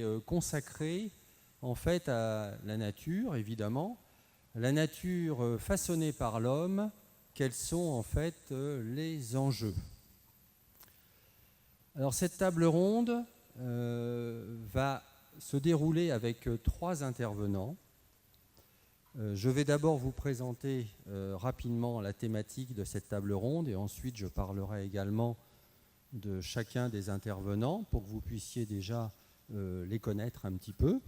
est consacré en fait à la nature, évidemment, la nature façonnée par l'homme, quels sont en fait les enjeux. Alors cette table ronde va se dérouler avec 3 intervenants. Je vais d'abord vous présenter rapidement la thématique de cette table ronde et ensuite je parlerai également de chacun des intervenants pour que vous puissiez déjà les connaître un petit peu.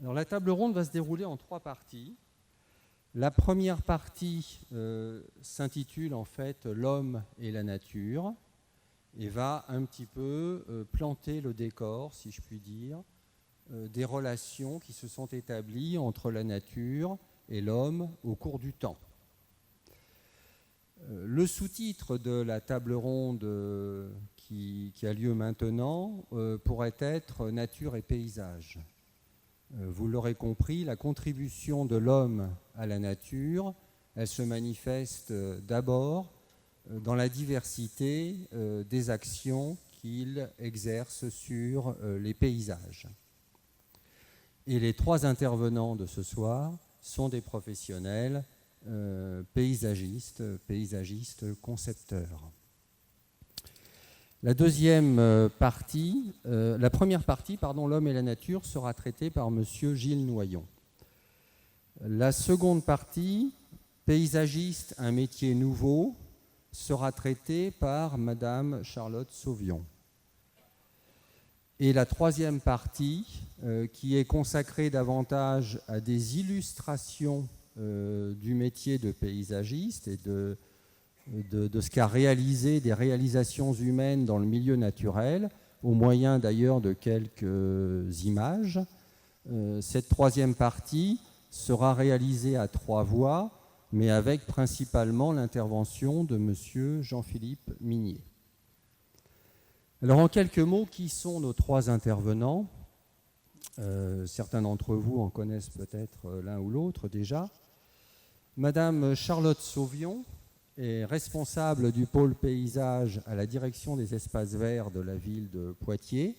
Alors la table ronde va se dérouler en 3 parties. La première partie s'intitule en fait l'homme et la nature et va un petit peu planter le décor, si je puis dire, des relations qui se sont établies entre la nature et l'homme au cours du temps. Le sous-titre de la table ronde qui a lieu maintenant pourrait être « Nature et paysage ». Vous l'aurez compris, la contribution de l'homme à la nature, elle se manifeste d'abord dans la diversité des actions qu'il exerce sur les paysages. Et les 3 intervenants de ce soir sont des professionnels paysagistes concepteurs. La première partie, l'homme et la nature, sera traitée par M. Gilles Noyon. La seconde partie, paysagiste, un métier nouveau, sera traitée par Mme Charlotte Sauvion. Et la troisième partie, qui est consacrée davantage à des illustrations du métier de paysagiste et de ce qu'a réalisé des réalisations humaines dans le milieu naturel, au moyen d'ailleurs de quelques images. Cette troisième partie sera réalisée à 3 voix, mais avec principalement l'intervention de M. Jean-Philippe Minier. Alors en quelques mots, qui sont nos 3 intervenants ? Certains d'entre vous en connaissent peut-être l'un ou l'autre déjà. Madame Charlotte Sauvion est responsable du pôle paysage à la direction des espaces verts de la ville de Poitiers.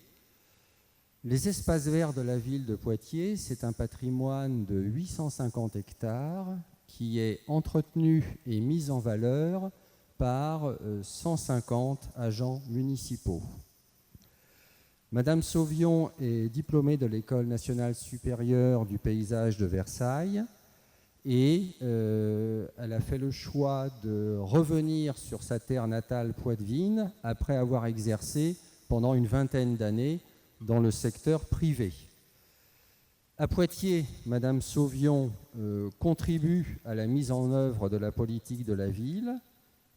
Les espaces verts de la ville de Poitiers, c'est un patrimoine de 850 hectares qui est entretenu et mis en valeur par 150 agents municipaux. Madame Sauvion est diplômée de l'École nationale supérieure du paysage de Versailles et elle a fait le choix de revenir sur sa terre natale poitevine après avoir exercé pendant une 20aine d'années dans le secteur privé. À Poitiers, Madame Sauvion contribue à la mise en œuvre de la politique de la ville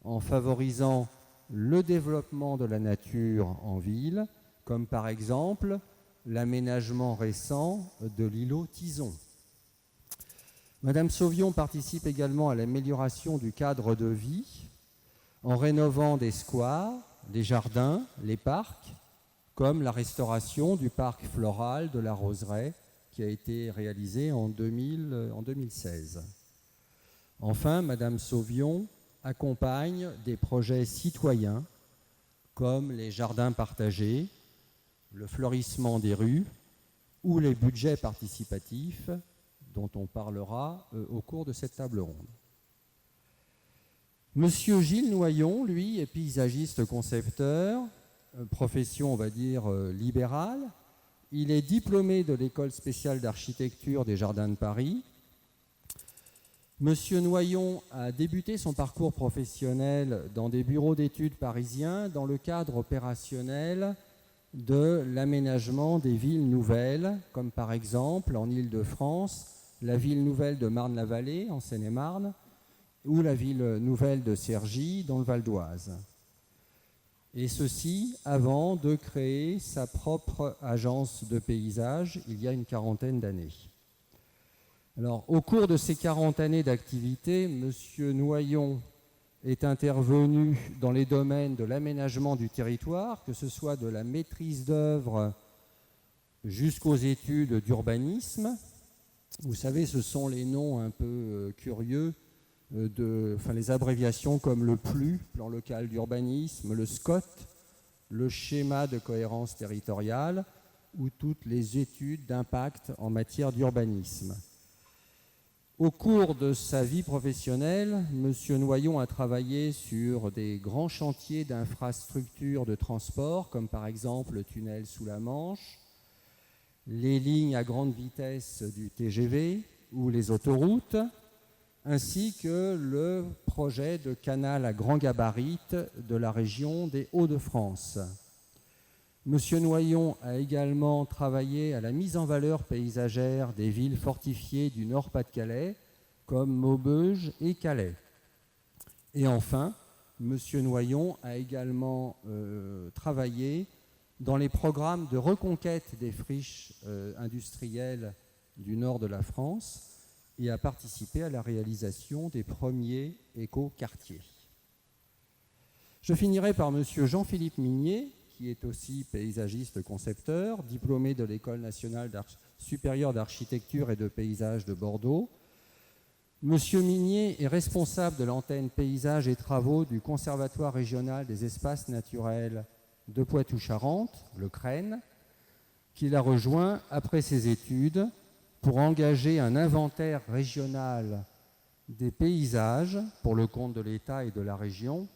en favorisant le développement de la nature en ville, comme par exemple l'aménagement récent de l'îlot Tison. Madame Sauvion participe également à l'amélioration du cadre de vie en rénovant des squares, des jardins, les parcs, comme la restauration du parc floral de la Roseraie qui a été réalisée en 2016. Enfin, Madame Sauvion accompagne des projets citoyens comme les jardins partagés, le fleurissement des rues ou les budgets participatifs dont on parlera au cours de cette table ronde. Monsieur Gilles Noyon, lui, est paysagiste concepteur, profession, on va dire, libérale. Il est diplômé de l'École spéciale d'architecture des Jardins de Paris. Monsieur Noyon a débuté son parcours professionnel dans des bureaux d'études parisiens dans le cadre opérationnel de l'aménagement des villes nouvelles, comme par exemple en Île-de-France, la ville nouvelle de Marne-la-Vallée en Seine-et-Marne ou la ville nouvelle de Cergy dans le Val d'Oise. Et ceci avant de créer sa propre agence de paysage il y a une 40aine d'années. Alors, au cours de ces 40 années d'activité, M. Noyon est intervenu dans les domaines de l'aménagement du territoire, que ce soit de la maîtrise d'œuvre jusqu'aux études d'urbanisme. Vous savez, ce sont les noms un peu curieux, les abréviations comme le PLU, plan local d'urbanisme, le SCOT, le schéma de cohérence territoriale, ou toutes les études d'impact en matière d'urbanisme. Au cours de sa vie professionnelle, M. Noyon a travaillé sur des grands chantiers d'infrastructures de transport, comme par exemple le tunnel sous la Manche, les lignes à grande vitesse du TGV ou les autoroutes, ainsi que le projet de canal à grand gabarit de la région des Hauts-de-France. M. Noyon a également travaillé à la mise en valeur paysagère des villes fortifiées du Nord-Pas-de-Calais, comme Maubeuge et Calais. Et enfin, M. Noyon a également travaillé dans les programmes de reconquête des friches industrielles du nord de la France et a participé à la réalisation des premiers écoquartiers. Je finirai par M. Jean-Philippe Minier, qui est aussi paysagiste concepteur, diplômé de l'École nationale supérieure d'architecture et de paysage de Bordeaux. Monsieur Minier est responsable de l'antenne paysages et travaux du Conservatoire régional des espaces naturels de Poitou-Charentes, le CREN, qu'il a rejoint après ses études pour engager un inventaire régional des paysages pour le compte de l'État et de la région,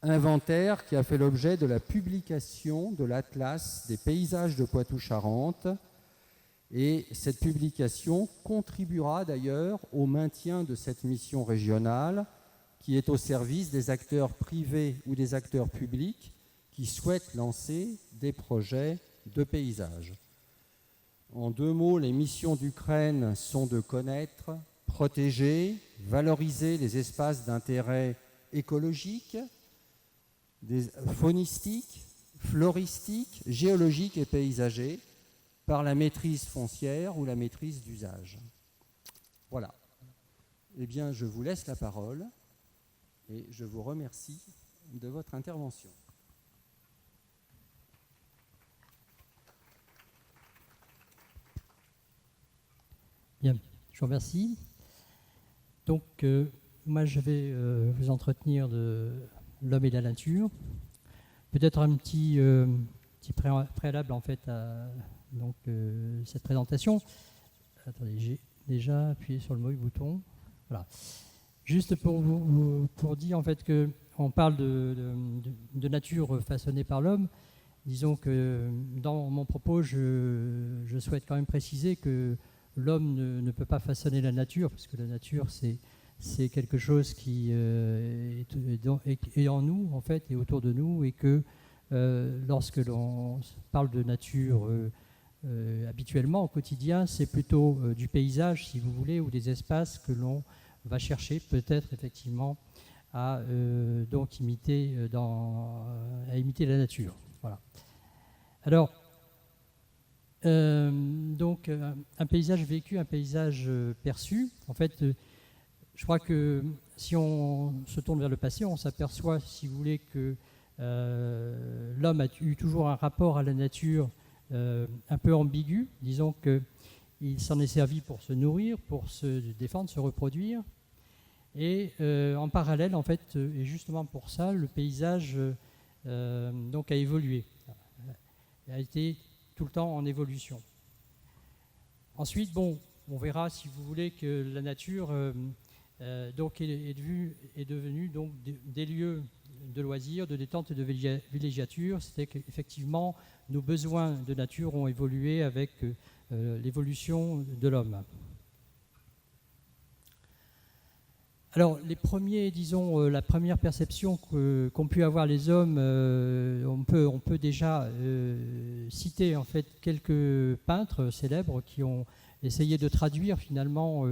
inventaire qui a fait l'objet de la publication de l'Atlas des paysages de Poitou-Charentes, et cette publication contribuera d'ailleurs au maintien de cette mission régionale qui est au service des acteurs privés ou des acteurs publics qui souhaitent lancer des projets de paysage. En 2 mots, les missions du CREN sont de connaître, protéger, valoriser les espaces d'intérêt écologique, faunistique, floristique, géologique et paysager par la maîtrise foncière ou la maîtrise d'usage. Voilà. Eh bien, je vous laisse la parole et je vous remercie de votre intervention. Bien, je vous remercie. Donc, moi, je vais vous entretenir de l'homme et la nature. Peut-être un petit préalable, en fait, à cette présentation. Attendez, j'ai déjà appuyé sur le mauvais bouton. Voilà. Juste pour dire, en fait, qu'on parle de nature façonnée par l'homme. Disons que dans mon propos, je souhaite quand même préciser que l'homme ne peut pas façonner la nature, parce que la nature, c'est quelque chose qui est en nous, en fait, et autour de nous, et que lorsque l'on parle de nature habituellement, au quotidien, c'est plutôt du paysage, si vous voulez, ou des espaces que l'on va chercher, peut-être, effectivement, à imiter la nature. Voilà. Alors, un paysage vécu, un paysage perçu. En fait, je crois que si on se tourne vers le passé, on s'aperçoit, si vous voulez, que l'homme a eu toujours un rapport à la nature un peu ambigu. Disons qu'il s'en est servi pour se nourrir, pour se défendre, se reproduire. Et en parallèle, en fait, et justement pour ça, le paysage a évolué, a été tout le temps en évolution. Ensuite, on verra, si vous voulez, que la nature est devenue donc des lieux de loisirs, de détente et de villégiature. C'était qu'effectivement, nos besoins de nature ont évolué avec l'évolution de l'homme. Alors, la première perception qu'ont pu avoir les hommes, on peut déjà citer en fait quelques peintres célèbres qui ont essayé de traduire finalement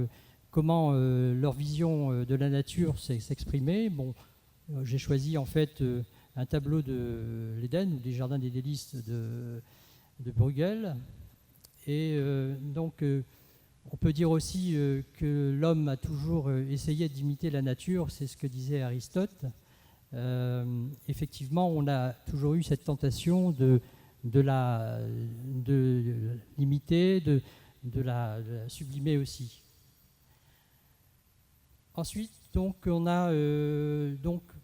comment leur vision de la nature s'exprimait. J'ai choisi en fait un tableau de l'Éden ou des Jardins des Délices de Bruegel, et on peut dire aussi que l'homme a toujours essayé d'imiter la nature, c'est ce que disait Aristote. Effectivement, on a toujours eu cette tentation de l'imiter, de la sublimer aussi. Ensuite, on a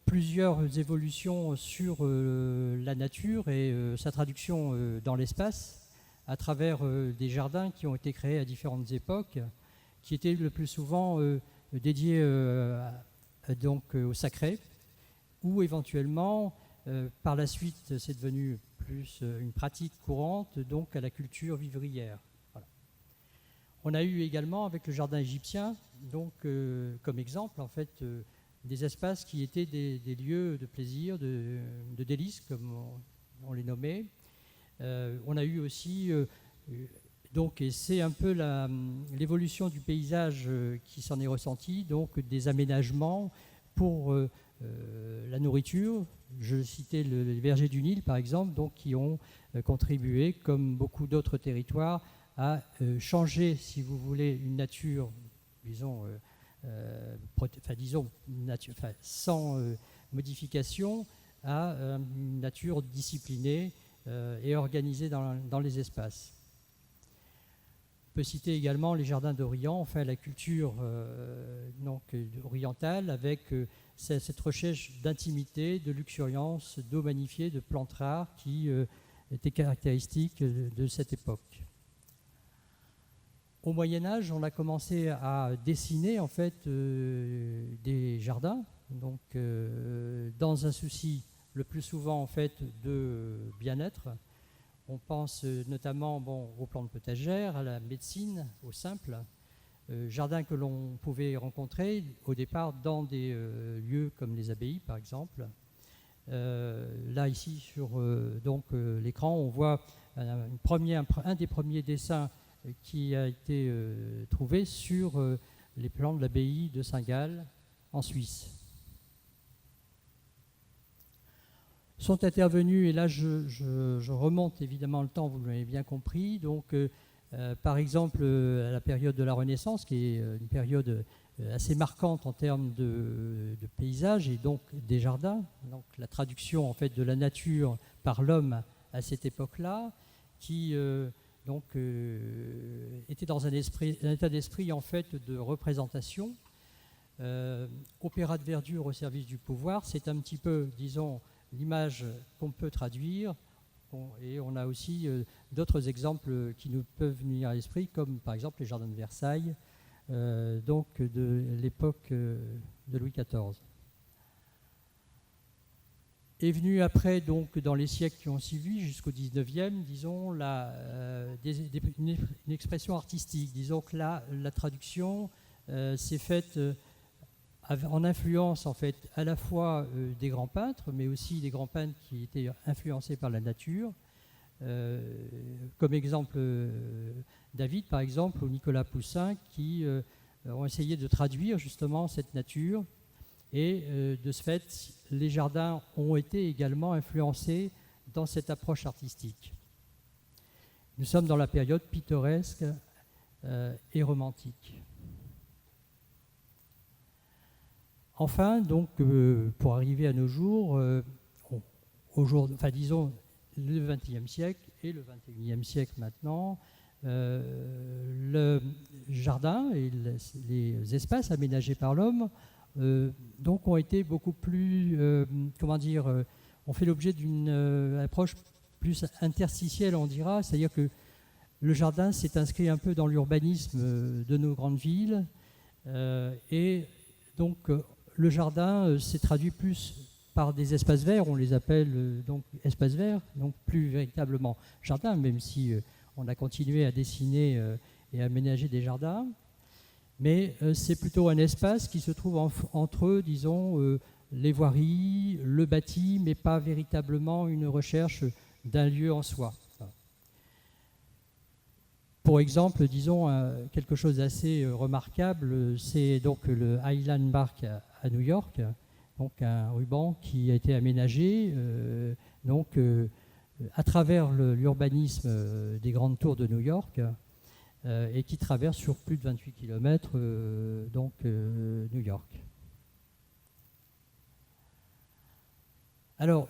plusieurs évolutions sur la nature et sa traduction dans l'espace. à travers des jardins qui ont été créés à différentes époques, qui étaient le plus souvent dédiés donc, au sacré, ou éventuellement, par la suite, c'est devenu plus une pratique courante, donc à la culture vivrière. Voilà. On a eu également, avec le jardin égyptien, donc, comme exemple, en fait, des espaces qui étaient des lieux de plaisir, de délices, comme on les nommait. On a eu aussi, donc, et c'est un peu l'évolution du paysage qui s'en est ressentie, donc des aménagements pour la nourriture. Je citais les vergers du Nil, par exemple, donc, qui ont contribué, comme beaucoup d'autres territoires, à changer, si vous voulez, une nature, disons, sans modification, à une nature disciplinée et organisée dans les espaces. On peut citer également les jardins d'Orient, enfin la culture donc, orientale, avec cette recherche d'intimité, de luxuriance, d'eau magnifiée, de plantes rares qui étaient caractéristiques de cette époque. Au Moyen-Âge, on a commencé à dessiner en fait des jardins, donc dans un souci le plus souvent en fait de bien-être. On pense notamment aux plantes potagères, à la médecine, au simple. Jardins que l'on pouvait rencontrer au départ dans des lieux comme les abbayes par exemple. Là ici sur l'écran, on voit un des premiers dessins qui a été trouvé sur les plans de l'abbaye de Saint-Gall en Suisse. Sont intervenus, et là je remonte évidemment le temps, vous l'avez bien compris, donc par exemple à la période de la Renaissance, qui est une période assez marquante en termes de paysage et donc des jardins, donc la traduction en fait de la nature par l'homme à cette époque-là, qui était dans un état d'esprit en fait de représentation. Opéra de verdure au service du pouvoir, c'est un petit peu, disons, l'image qu'on peut traduire, et on a aussi d'autres exemples qui nous peuvent venir à l'esprit, comme par exemple les jardins de Versailles, donc de l'époque de Louis XIV. Est venu après, donc, dans les siècles qui ont suivi, jusqu'au XIXe, disons, une expression artistique. Disons que là, la traduction s'est faite en influence, en fait, à la fois des grands peintres, mais aussi des grands peintres qui étaient influencés par la nature. Comme exemple, David, par exemple, ou Nicolas Poussin, qui ont essayé de traduire justement cette nature. Et de ce fait, les jardins ont été également influencés dans cette approche artistique. Nous sommes dans la période pittoresque et romantique. Enfin, donc, pour arriver à nos jours, disons le XXe siècle et le XXIe siècle maintenant, le jardin et les espaces aménagés par l'homme donc ont été beaucoup plus, ont fait l'objet d'une approche plus interstitielle, on dira, c'est-à-dire que le jardin s'est inscrit un peu dans l'urbanisme de nos grandes villes, et donc le jardin s'est traduit plus par des espaces verts, on les appelle donc espaces verts, donc plus véritablement jardin, même si on a continué à dessiner et à aménager des jardins. Mais c'est plutôt un espace qui se trouve entre, disons, les voiries, le bâti, mais pas véritablement une recherche d'un lieu en soi. Pour exemple, disons, quelque chose d'assez remarquable, c'est donc le Highland Park à New York, donc un ruban qui a été aménagé à travers l'urbanisme des grandes tours de New York, et qui traverse sur plus de 28 km New York. Alors,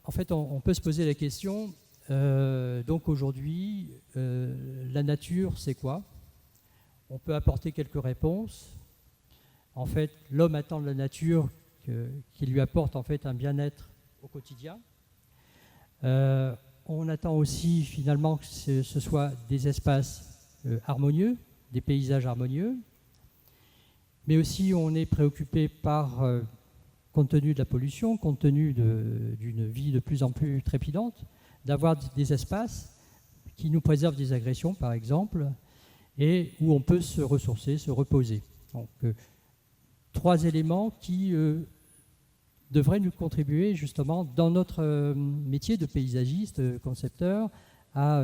en fait, on peut se poser la question, donc aujourd'hui, la nature, c'est quoi? On peut apporter quelques réponses. En fait, l'homme attend de la nature qui lui apporte en fait un bien-être au quotidien. on attend aussi finalement que ce soit des espaces harmonieux, des paysages harmonieux, mais aussi on est préoccupé par, compte tenu de la pollution, compte tenu d'une vie de plus en plus trépidante, d'avoir des espaces qui nous préservent des agressions, par exemple, et où on peut se ressourcer, se reposer. Donc, 3 éléments qui devraient nous contribuer justement dans notre métier de paysagiste, concepteur, à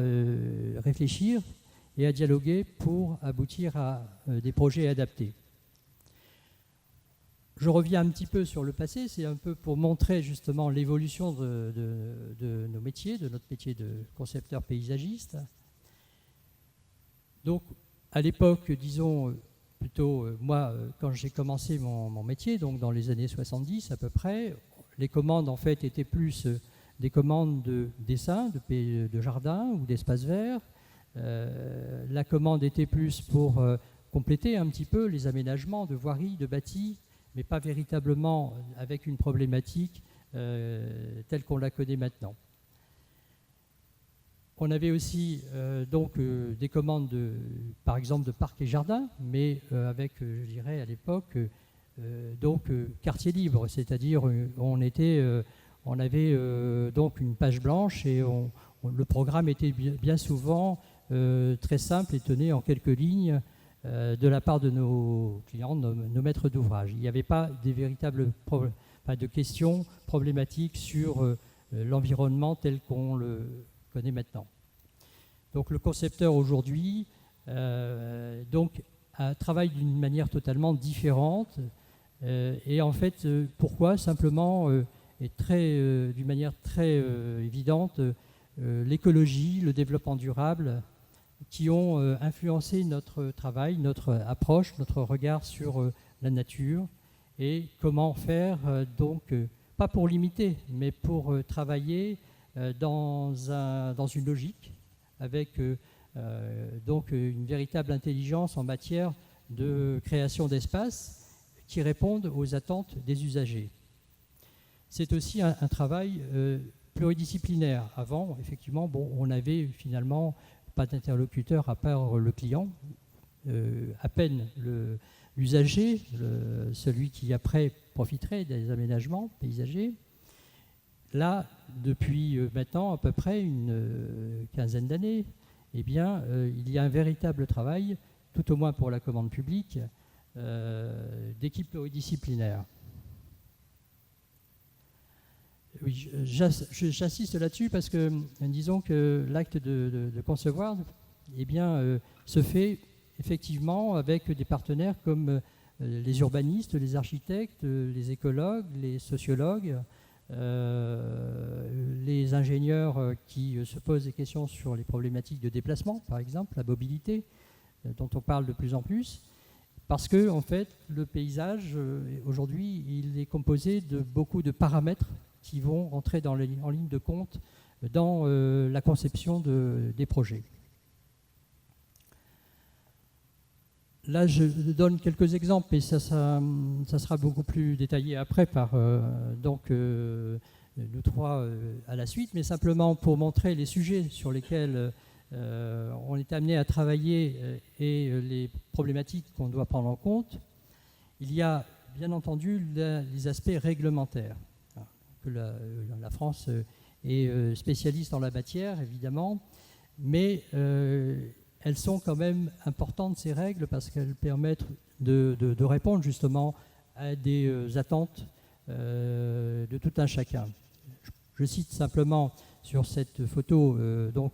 réfléchir et à dialoguer pour aboutir à des projets adaptés. Je reviens un petit peu sur le passé, c'est un peu pour montrer justement l'évolution de nos métiers, de notre métier de concepteur paysagiste. Donc, à l'époque, disons, plutôt, moi, quand j'ai commencé mon métier, donc dans les années 70 à peu près, les commandes en fait étaient plus des commandes de dessin, de jardin ou d'espaces verts. La commande était plus pour compléter un petit peu les aménagements de voiries, de bâtis, mais pas véritablement avec une problématique telle qu'on la connaît maintenant. On avait aussi des commandes, par exemple, de parcs et jardins, mais avec, je dirais, à l'époque, quartier libre, c'est-à-dire on avait donc une page blanche et le programme était bien souvent très simple et tenu en quelques lignes de la part de nos clients, nos maîtres d'ouvrage. Il n'y avait pas des véritables de questions problématiques sur l'environnement tel qu'on le connaît maintenant. Donc le concepteur aujourd'hui travaille d'une manière totalement différente et en fait pourquoi simplement d'une manière très évidente l'écologie, le développement durable qui ont influencé notre travail, notre approche, notre regard sur la nature et comment faire pas pour limiter mais pour travailler dans une logique avec une véritable intelligence en matière de création d'espaces qui répondent aux attentes des usagers. C'est aussi un travail pluridisciplinaire. Avant, effectivement, on avait finalement pas d'interlocuteur à part le client, à peine l'usager, celui qui après profiterait des aménagements paysagers. Là, depuis maintenant à peu près une quinzaine d'années, il y a un véritable travail, tout au moins pour la commande publique, d'équipe pluridisciplinaire. Oui, j'insiste là-dessus parce que disons que l'acte de concevoir se fait effectivement avec des partenaires comme les urbanistes, les architectes, les écologues, les sociologues, les ingénieurs qui se posent des questions sur les problématiques de déplacement, par exemple, la mobilité, dont on parle de plus en plus, parce que en fait, le paysage, aujourd'hui, il est composé de beaucoup de paramètres qui vont entrer en ligne de compte dans la conception des projets. Là, je donne quelques exemples, mais ça sera beaucoup plus détaillé après par nous trois à la suite, mais simplement pour montrer les sujets sur lesquels on est amené à travailler et les problématiques qu'on doit prendre en compte. Il y a bien entendu les aspects réglementaires. Que la France est spécialiste en la matière, évidemment, mais elles sont quand même importantes, ces règles, parce qu'elles permettent de répondre justement à des attentes de tout un chacun. Je cite simplement sur cette photo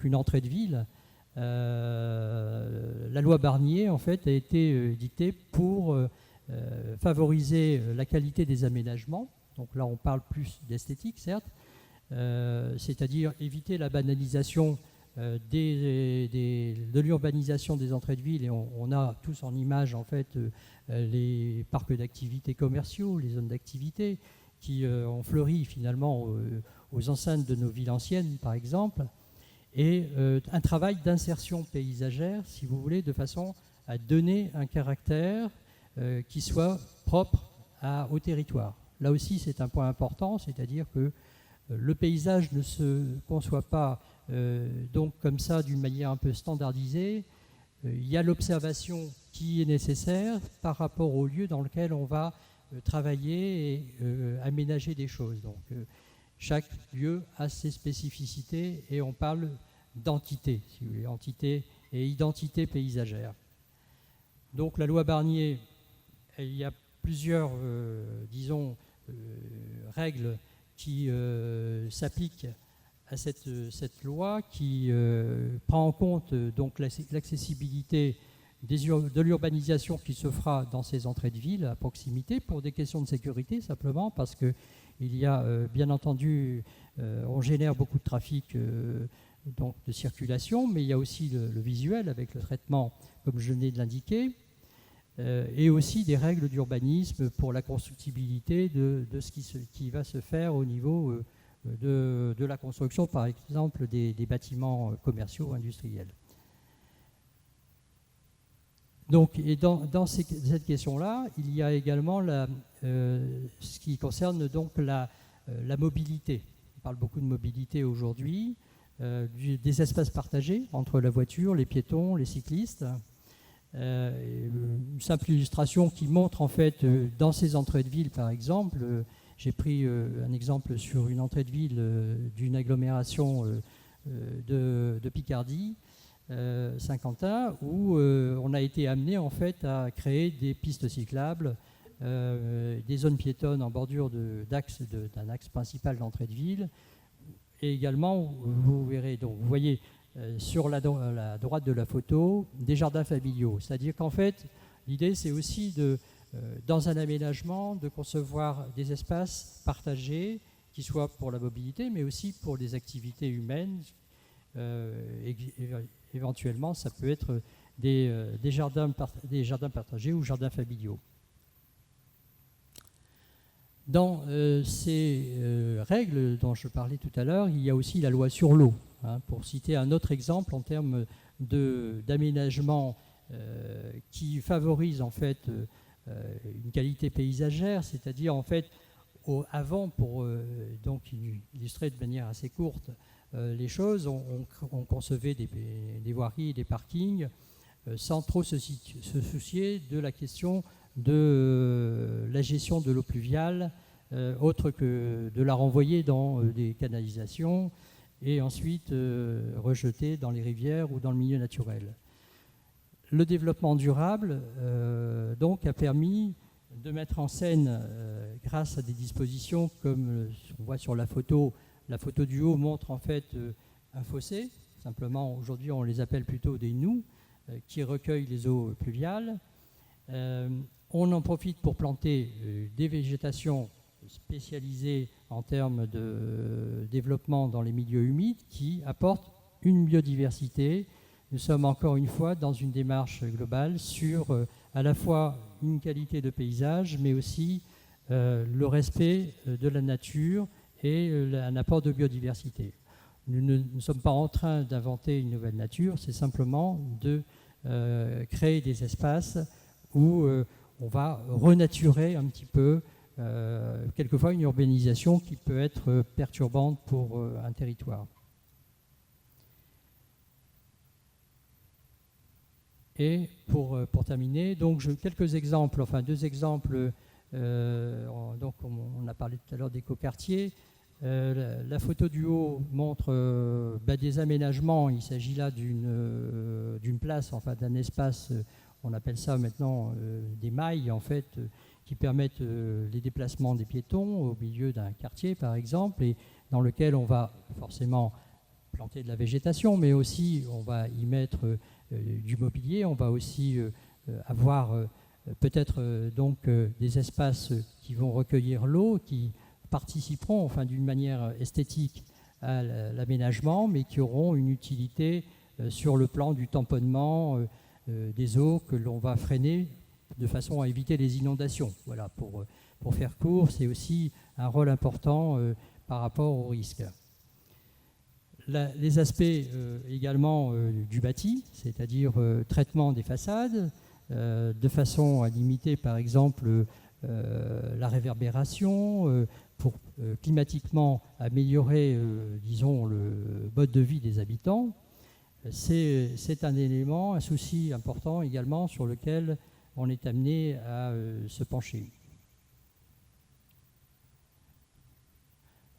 une entrée de ville. La loi Barnier, en fait, a été dictée pour favoriser la qualité des aménagements. Donc là, on parle plus d'esthétique, certes, c'est-à-dire éviter la banalisation de l'urbanisation des entrées de ville. Et on a tous en image, en fait, les parcs d'activités commerciaux, les zones d'activité qui ont fleuri finalement aux enceintes de nos villes anciennes, par exemple, et un travail d'insertion paysagère, si vous voulez, de façon à donner un caractère qui soit propre au territoire. Là aussi, c'est un point important, c'est-à-dire que le paysage ne se conçoit pas donc comme ça, d'une manière un peu standardisée, il y a l'observation qui est nécessaire par rapport au lieu dans lequel on va travailler et aménager des choses. Donc chaque lieu a ses spécificités et on parle d'entité, si vous voulez, entité et identité paysagère. Donc la loi Barnier, il y a plusieurs, disons, règles qui s'appliquent à cette loi, qui prend en compte donc l'accessibilité de l'urbanisation qui se fera dans ces entrées de ville à proximité pour des questions de sécurité simplement, parce qu'il y a bien entendu, on génère beaucoup de trafic donc de circulation, mais il y a aussi le visuel avec le traitement comme je venais de l'indiquer, et aussi des règles d'urbanisme pour la constructibilité de ce qui va se faire au niveau de la construction, par exemple, des bâtiments commerciaux industriels. Donc, et dans cette question-là, il y a également ce qui concerne donc la mobilité. On parle beaucoup de mobilité aujourd'hui, des espaces partagés entre la voiture, les piétons, les cyclistes. Une simple illustration qui montre en fait dans ces entrées de ville, par exemple, j'ai pris un exemple sur une entrée de ville d'une agglomération de Picardie, Saint-Quentin, où on a été amené en fait à créer des pistes cyclables, des zones piétonnes en bordure d'un axe principal d'entrée de ville, et également, vous verrez, donc vous voyez sur la droite de la photo, des jardins familiaux. C'est-à-dire qu'en fait, l'idée c'est aussi dans un aménagement, de concevoir des espaces partagés qui soient pour la mobilité, mais aussi pour les activités humaines. Éventuellement, ça peut être des jardins partagés ou jardins familiaux. Dans ces règles dont je parlais tout à l'heure, il y a aussi la loi sur l'eau, hein, pour citer un autre exemple en termes d'aménagement qui favorise en fait une qualité paysagère, c'est-à-dire en fait avant, pour donc illustrer de manière assez courte les choses, on concevait des voiries, des parkings sans trop se soucier de la question de la gestion de l'eau pluviale, autre que de la renvoyer dans des canalisations et ensuite rejeter dans les rivières ou dans le milieu naturel. Le développement durable donc a permis de mettre en scène, grâce à des dispositions comme on voit sur la photo du haut montre en fait un fossé, simplement aujourd'hui on les appelle plutôt des noues, qui recueillent les eaux pluviales. On en profite pour planter des végétations spécialisées en termes de développement dans les milieux humides qui apportent une biodiversité. Nous sommes encore une fois dans une démarche globale sur à la fois une qualité de paysage, mais aussi le respect de la nature et un apport de biodiversité. Nous ne sommes pas en train d'inventer une nouvelle nature, c'est simplement de créer des espaces où on va renaturer un petit peu quelquefois une urbanisation qui peut être perturbante pour un territoire. Et pour terminer, donc quelques exemples, enfin 2 exemples. Donc on a parlé tout à l'heure d'écoquartiers. La photo du haut montre des aménagements. Il s'agit là d'une place, enfin d'un espace, on appelle ça maintenant des mailles en fait, qui permettent les déplacements des piétons au milieu d'un quartier par exemple, et dans lequel on va forcément planter de la végétation, mais aussi on va y mettre du mobilier, on va aussi avoir peut-être donc des espaces qui vont recueillir l'eau, qui participeront enfin d'une manière esthétique à l'aménagement, mais qui auront une utilité sur le plan du tamponnement des eaux que l'on va freiner de façon à éviter les inondations. Voilà, pour faire court, c'est aussi un rôle important par rapport au risque. Les aspects également du bâti, c'est-à-dire traitement des façades, de façon à limiter par exemple la réverbération, pour climatiquement améliorer, disons, le mode de vie des habitants. C'est un élément, un souci important également sur lequel on est amené à se pencher.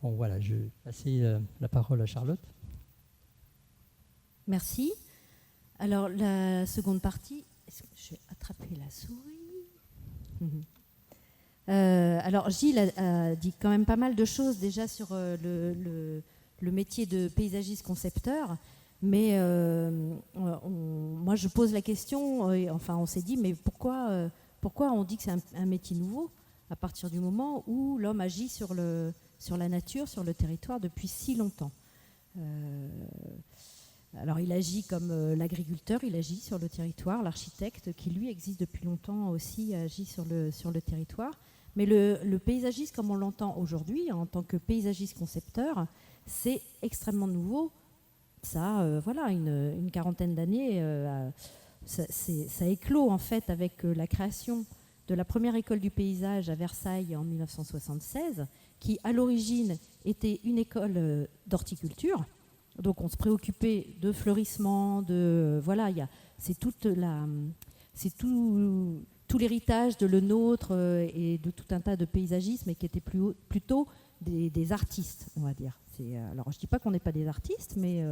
Bon, voilà, je vais passer la parole à Charlotte. Merci. Alors, la seconde partie, est-ce que je vais attraper la souris? Alors, Gilles a dit quand même pas mal de choses déjà sur le métier de paysagiste concepteur, mais moi je pose la question, enfin on s'est dit, mais pourquoi on dit que c'est un métier nouveau à partir du moment où l'homme agit sur la nature, sur le territoire depuis si longtemps? Alors il agit comme l'agriculteur, il agit sur le territoire, l'architecte qui lui existe depuis longtemps aussi agit sur le territoire. Mais le paysagiste comme on l'entend aujourd'hui, en tant que paysagiste concepteur, c'est extrêmement nouveau. Ça, voilà, une quarantaine d'années, ça éclot en fait avec la création de la première école du paysage à Versailles en 1976, qui à l'origine était une école d'horticulture. Donc on se préoccupait de fleurissement, voilà, c'est tout l'héritage de le nôtre et de tout un tas de paysagisme, et qui était plutôt des artistes, on va dire. Alors je ne dis pas qu'on n'est pas des artistes, mais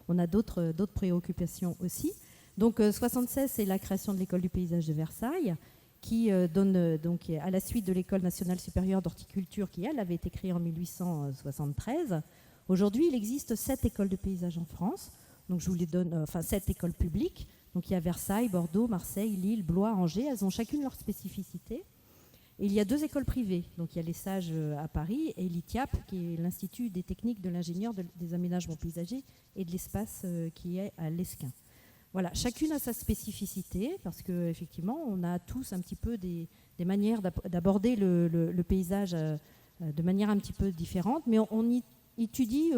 on a d'autres préoccupations aussi. Donc 76, c'est la création de l'école du paysage de Versailles, qui donne donc à la suite de l'école nationale supérieure d'horticulture, qui elle avait été créée en 1873. Aujourd'hui, il existe 7 écoles de paysage en France. Donc je vous les donne, enfin 7 écoles publiques. Donc il y a Versailles, Bordeaux, Marseille, Lille, Blois, Angers. Elles ont chacune leur spécificité. Et il y a 2 écoles privées. Donc il y a les Sages à Paris et l'ITIAP, qui est l'Institut des techniques de l'ingénieur des aménagements paysagers et de l'espace, qui est à l'Esquin. Voilà, chacune a sa spécificité, parce qu'effectivement, on a tous un petit peu des manières d'aborder le paysage de manière un petit peu différente, mais on y étudie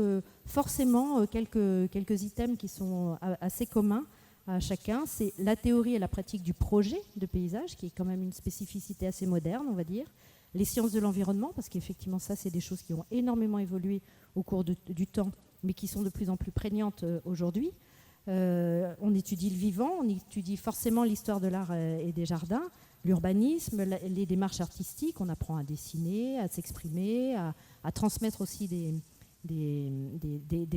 forcément quelques items qui sont assez communs à chacun. C'est la théorie et la pratique du projet de paysage, qui est quand même une spécificité assez moderne, on va dire. Les sciences de l'environnement, parce qu'effectivement, ça, c'est des choses qui ont énormément évolué au cours du temps, mais qui sont de plus en plus prégnantes aujourd'hui. On étudie le vivant, on étudie forcément l'histoire de l'art et des jardins, l'urbanisme, les démarches artistiques, on apprend à dessiner, à s'exprimer, à transmettre aussi des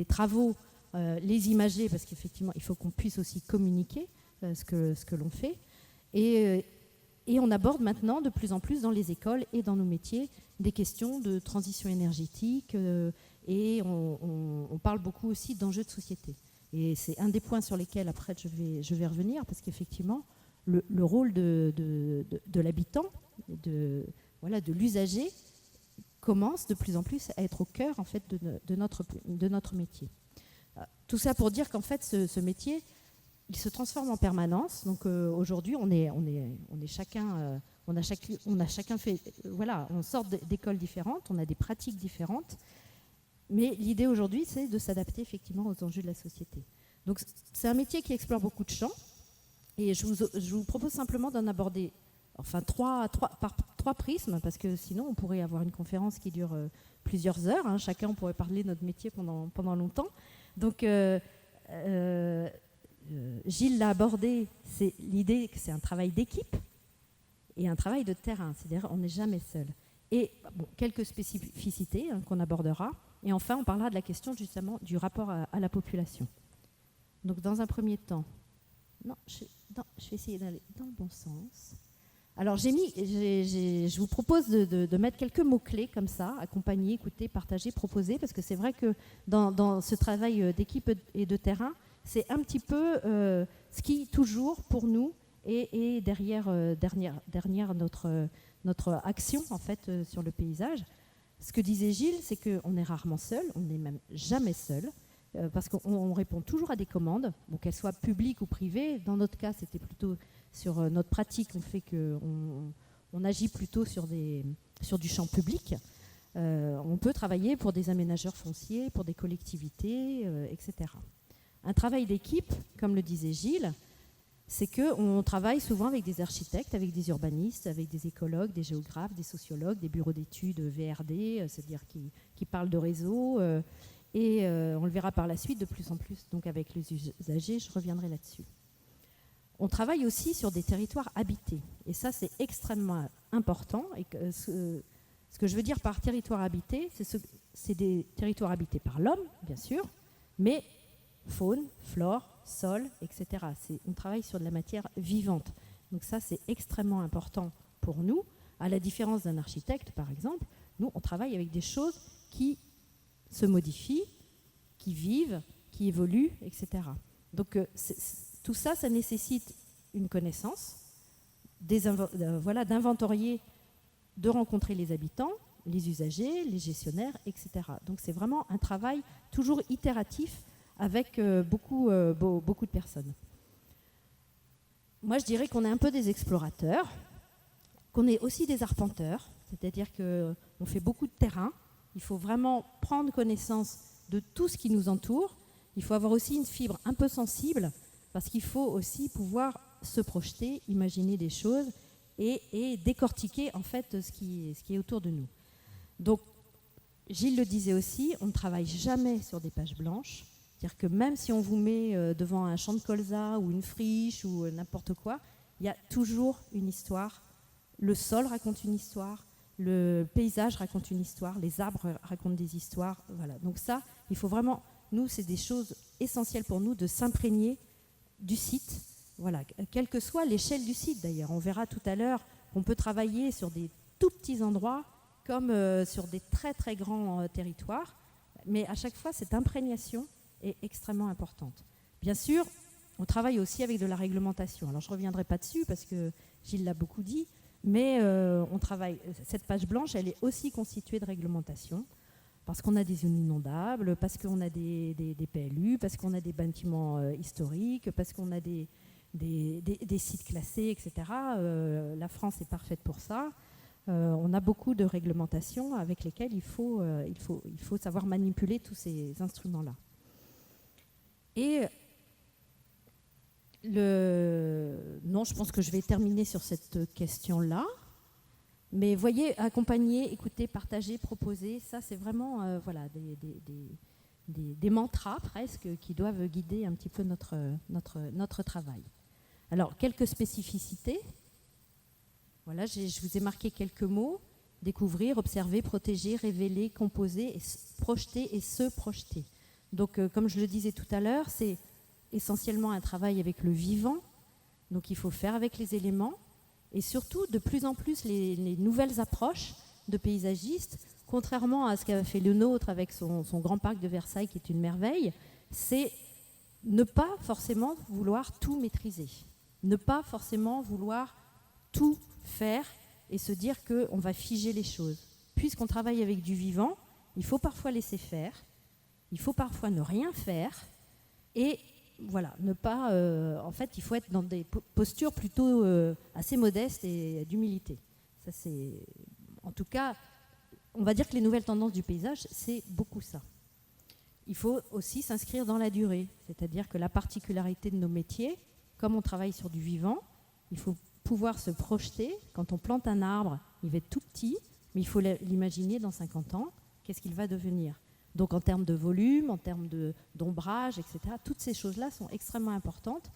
travaux, les imager, parce qu'effectivement, il faut qu'on puisse aussi communiquer ce que l'on fait. Et on aborde maintenant de plus en plus dans les écoles et dans nos métiers des questions de transition énergétique, et on parle beaucoup aussi d'enjeux de société. Et c'est un des points sur lesquels après je vais revenir, parce qu'effectivement, le rôle de l'habitant, de l'usager, commence de plus en plus à être au cœur en fait de notre métier. Tout ça pour dire qu'en fait ce métier, il se transforme en permanence. Donc aujourd'hui on a chacun fait, voilà, on sort d'écoles différentes, on a des pratiques différentes, mais l'idée aujourd'hui c'est de s'adapter effectivement aux enjeux de la société. Donc c'est un métier qui explore beaucoup de champs, et je vous propose simplement d'en aborder enfin par 3 prismes, parce que sinon on pourrait avoir une conférence qui dure plusieurs heures, hein. Chacun pourrait parler de notre métier pendant longtemps. Donc Gilles l'a abordé, c'est l'idée que c'est un travail d'équipe et un travail de terrain, c'est-à-dire on n'est jamais seul. Et bon, quelques spécificités qu'on abordera, et enfin on parlera de la question justement du rapport à la population. Donc dans un premier temps, je vais essayer d'aller dans le bon sens. Alors je vous propose de mettre quelques mots-clés comme ça, accompagner, écouter, partager, proposer, parce que c'est vrai que dans ce travail d'équipe et de terrain, c'est un petit peu ce qui, toujours, pour nous, est derrière notre action, en fait, sur le paysage. Ce que disait Gilles, c'est qu'on est rarement seul, on n'est même jamais seul, parce qu'on répond toujours à des commandes, bon, qu'elles soient publiques ou privées. Dans notre cas, c'était plutôt sur notre pratique, on fait qu'on agit plutôt sur du champ public. On peut travailler pour des aménageurs fonciers, pour des collectivités, etc. Un travail d'équipe, comme le disait Gilles, c'est qu'on travaille souvent avec des architectes, avec des urbanistes, avec des écologues, des géographes, des sociologues, des bureaux d'études VRD, c'est-à-dire qui parlent de réseau, et on le verra par la suite de plus en plus, donc avec les usagers, je reviendrai là-dessus. On travaille aussi sur des territoires habités, et ça c'est extrêmement important. Et ce que je veux dire par territoire habité, c'est des territoires habités par l'homme, bien sûr, mais faune, flore, sol, etc. On travaille sur de la matière vivante. Donc ça, c'est extrêmement important pour nous. À la différence d'un architecte, par exemple, nous, on travaille avec des choses qui se modifient, qui vivent, qui évoluent, etc. Donc tout ça, ça nécessite une connaissance, d'inventorier, de rencontrer les habitants, les usagers, les gestionnaires, etc. Donc c'est vraiment un travail toujours itératif avec beaucoup de personnes. Moi, je dirais qu'on est un peu des explorateurs, qu'on est aussi des arpenteurs, c'est-à-dire qu'on fait beaucoup de terrain. Il faut vraiment prendre connaissance de tout ce qui nous entoure. Il faut avoir aussi une fibre un peu sensible, parce qu'il faut aussi pouvoir se projeter, imaginer des choses et décortiquer en fait ce qui est autour de nous. Donc, Gilles le disait aussi, on ne travaille jamais sur des pages blanches. C'est-à-dire que même si on vous met devant un champ de colza ou une friche ou n'importe quoi, il y a toujours une histoire. Le sol raconte une histoire, le paysage raconte une histoire, les arbres racontent des histoires. Voilà. Donc ça, il faut vraiment, nous, c'est des choses essentielles pour nous de s'imprégner du site, voilà, quelle que soit l'échelle du site d'ailleurs. On verra tout à l'heure qu'on peut travailler sur des tout petits endroits comme sur des très très grands territoires, mais à chaque fois, cette imprégnation est extrêmement importante. Bien sûr, on travaille aussi avec de la réglementation. Alors je ne reviendrai pas dessus parce que Gilles l'a beaucoup dit, mais on travaille. Cette page blanche, elle est aussi constituée de réglementation parce qu'on a des zones inondables, parce qu'on a des PLU, parce qu'on a des bâtiments historiques, parce qu'on a des sites classés, etc. La France est parfaite pour ça. On a beaucoup de réglementations avec lesquelles il faut savoir manipuler tous ces instruments-là. Et non, je pense que je vais terminer sur cette question-là. Mais voyez, accompagner, écouter, partager, proposer, ça c'est vraiment des mantras presque qui doivent guider un petit peu notre travail. Alors, quelques spécificités. Voilà, je vous ai marqué quelques mots. Découvrir, observer, protéger, révéler, composer, projeter et se projeter. Donc, comme je le disais tout à l'heure, c'est essentiellement un travail avec le vivant. Donc, il faut faire avec les éléments. Et surtout, de plus en plus, les nouvelles approches de paysagistes, contrairement à ce qu'a fait le nôtre avec son grand parc de Versailles, qui est une merveille, c'est ne pas forcément vouloir tout maîtriser. Ne pas forcément vouloir tout faire et se dire qu'on va figer les choses. Puisqu'on travaille avec du vivant, il faut parfois laisser faire, il faut parfois ne rien faire, et voilà, ne pas. En fait, il faut être dans des postures plutôt assez modestes et d'humilité. Ça, c'est, en tout cas, on va dire que les nouvelles tendances du paysage, c'est beaucoup ça. Il faut aussi s'inscrire dans la durée, c'est-à-dire que la particularité de nos métiers, comme on travaille sur du vivant, il faut pouvoir se projeter. Quand on plante un arbre, il va être tout petit, mais il faut l'imaginer dans 50 ans, qu'est-ce qu'il va devenir. Donc en termes de volume, en termes d'ombrage, etc., toutes ces choses-là sont extrêmement importantes.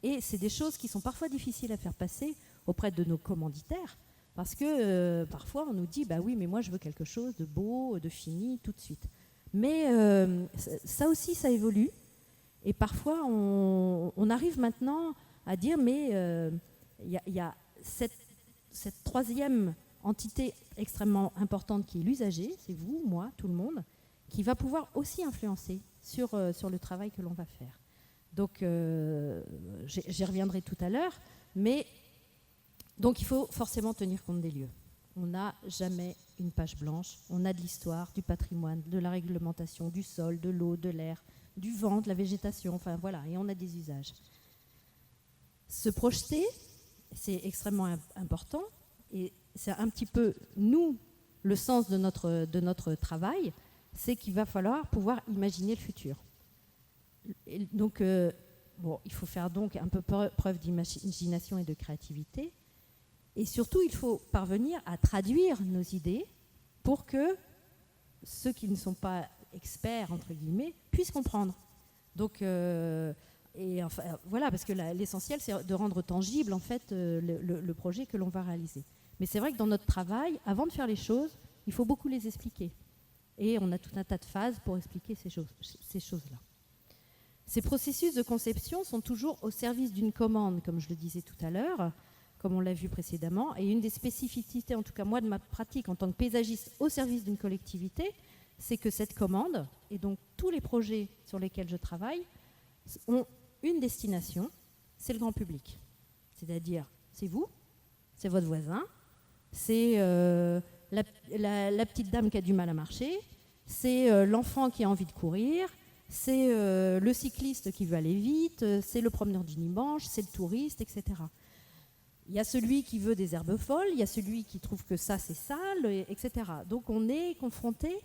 Et c'est des choses qui sont parfois difficiles à faire passer auprès de nos commanditaires, parce que parfois on nous dit, bah oui, mais moi je veux quelque chose de beau, de fini, tout de suite. Mais ça aussi, ça évolue. Et parfois, on arrive maintenant à dire, mais il y a cette troisième entité extrêmement importante qui est l'usager, c'est vous, moi, tout le monde, qui va pouvoir aussi influencer sur le travail que l'on va faire. Donc, j'y reviendrai tout à l'heure, mais donc il faut forcément tenir compte des lieux. On n'a jamais une page blanche, on a de l'histoire, du patrimoine, de la réglementation, du sol, de l'eau, de l'air, du vent, de la végétation, enfin voilà, et on a des usages. Se projeter, c'est extrêmement important, et c'est un petit peu, nous, le sens de notre travail, c'est qu'il va falloir pouvoir imaginer le futur. Et donc, il faut faire donc un peu preuve d'imagination et de créativité. Et surtout, il faut parvenir à traduire nos idées pour que ceux qui ne sont pas experts, entre guillemets, puissent comprendre. Donc, voilà, parce que l'essentiel, c'est de rendre tangible, en fait, le projet que l'on va réaliser. Mais c'est vrai que dans notre travail, avant de faire les choses, il faut beaucoup les expliquer. Et on a tout un tas de phases pour expliquer ces choses-là. Ces processus de conception sont toujours au service d'une commande, comme je le disais tout à l'heure, comme on l'a vu précédemment. Et une des spécificités, en tout cas moi, de ma pratique en tant que paysagiste au service d'une collectivité, c'est que cette commande, et donc tous les projets sur lesquels je travaille, ont une destination, c'est le grand public. C'est-à-dire, c'est vous, c'est votre voisin, c'est la petite dame qui a du mal à marcher, c'est l'enfant qui a envie de courir, c'est le cycliste qui veut aller vite, c'est le promeneur du dimanche, c'est le touriste, etc. Il y a celui qui veut des herbes folles, il y a celui qui trouve que ça c'est sale, etc. Donc on est confronté,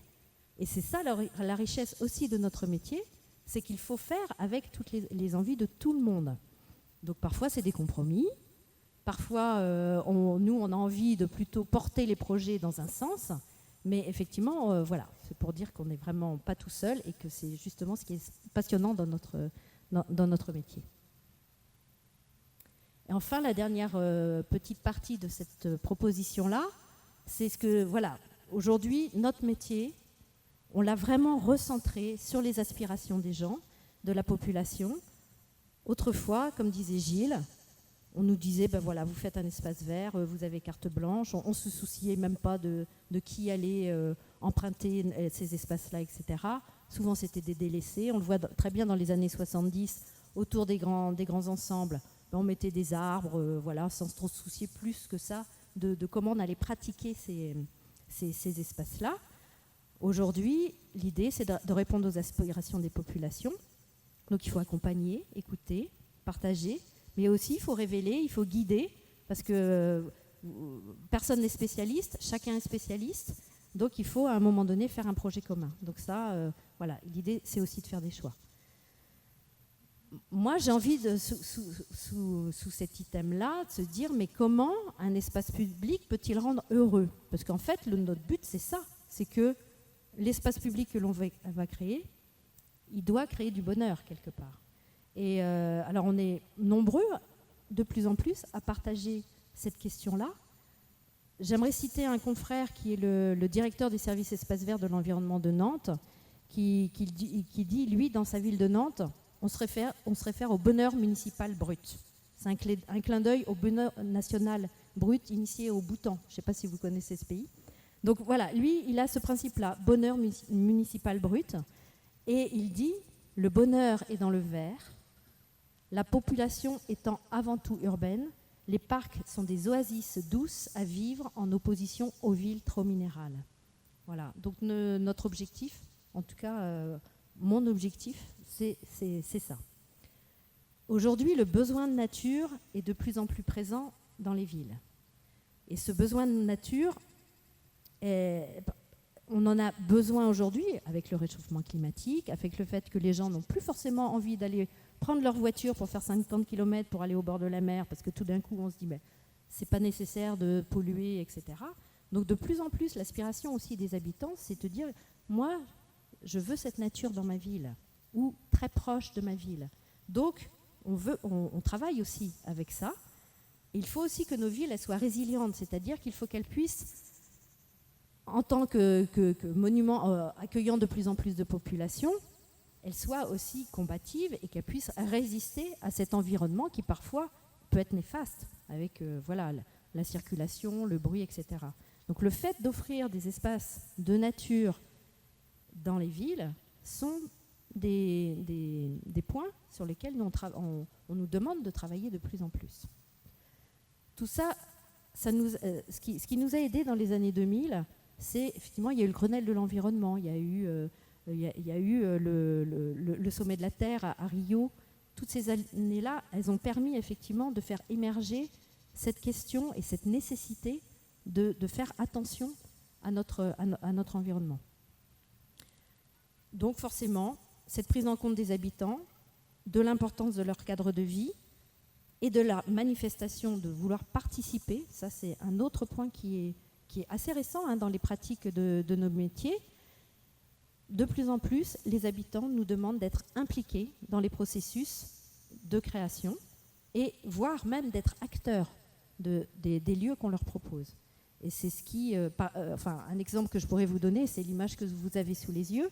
et c'est ça la richesse aussi de notre métier, c'est qu'il faut faire avec toutes les envies de tout le monde. Donc parfois c'est des compromis, parfois nous on a envie de plutôt porter les projets dans un sens, mais effectivement voilà, c'est pour dire qu'on n'est vraiment pas tout seul et que c'est justement ce qui est passionnant dans notre métier. Et enfin, la dernière petite partie de cette proposition-là, c'est ce que, voilà, aujourd'hui, notre métier, on l'a vraiment recentré sur les aspirations des gens, de la population. Autrefois, comme disait Gilles, on nous disait, ben voilà, vous faites un espace vert, vous avez carte blanche, on ne se souciait même pas de qui allait emprunter ces espaces-là, etc. Souvent, c'était des délaissés. On le voit très bien dans les années 70, autour des grands ensembles. On mettait des arbres, voilà, sans trop se soucier plus que ça de comment on allait pratiquer ces espaces-là. Aujourd'hui, l'idée, c'est de répondre aux aspirations des populations. Donc il faut accompagner, écouter, partager, mais aussi il faut révéler, il faut guider, parce que personne n'est spécialiste, chacun est spécialiste, donc il faut à un moment donné faire un projet commun. Donc ça, voilà, l'idée, c'est aussi de faire des choix. Moi, j'ai envie, sous cet item-là, de se dire, mais comment un espace public peut-il rendre heureux? Parce qu'en fait, notre but, c'est ça. C'est que l'espace public que l'on va créer, il doit créer du bonheur, quelque part. Et alors, on est nombreux, de plus en plus, à partager cette question-là. J'aimerais citer un confrère qui est le directeur des services espaces verts de l'environnement de Nantes, qui dit, lui, dans sa ville de Nantes, on se réfère au bonheur municipal brut. C'est un clin d'œil au bonheur national brut initié au Bhoutan. Je ne sais pas si vous connaissez ce pays. Donc voilà, lui, il a ce principe-là, bonheur municipal brut. Et il dit, le bonheur est dans le vert, la population étant avant tout urbaine, les parcs sont des oasis douces à vivre en opposition aux villes trop minérales. Voilà, donc notre objectif, en tout cas mon objectif, c'est ça. Aujourd'hui, le besoin de nature est de plus en plus présent dans les villes. Et ce besoin de nature, on en a besoin aujourd'hui avec le réchauffement climatique, avec le fait que les gens n'ont plus forcément envie d'aller prendre leur voiture pour faire 50 km pour aller au bord de la mer, parce que tout d'un coup, on se dit, mais c'est pas nécessaire de polluer, etc. Donc de plus en plus, l'aspiration aussi des habitants, c'est de dire, moi, je veux cette nature dans ma ville, ou très proche de ma ville. Donc, on travaille aussi avec ça. Il faut aussi que nos villes elles soient résilientes, c'est-à-dire qu'il faut qu'elles puissent, en tant que monument accueillant de plus en plus de population, elles soient aussi combatives et qu'elles puissent résister à cet environnement qui parfois peut être néfaste, avec voilà, la circulation, le bruit, etc. Donc le fait d'offrir des espaces de nature dans les villes sont des points sur lesquels on nous demande de travailler de plus en plus. Tout ça, ce qui nous a aidés dans les années 2000, c'est effectivement, il y a eu le Grenelle de l'environnement, il y a eu le sommet de la Terre à Rio. Toutes ces années-là, elles ont permis effectivement de faire émerger cette question et cette nécessité de faire attention à notre environnement. Donc forcément, cette prise en compte des habitants, de l'importance de leur cadre de vie et de la manifestation de vouloir participer. Ça, c'est un autre point qui est assez récent dans les pratiques de nos métiers. De plus en plus, les habitants nous demandent d'être impliqués dans les processus de création et voire même d'être acteurs des lieux qu'on leur propose. Et c'est ce qui... un exemple que je pourrais vous donner, c'est l'image que vous avez sous les yeux.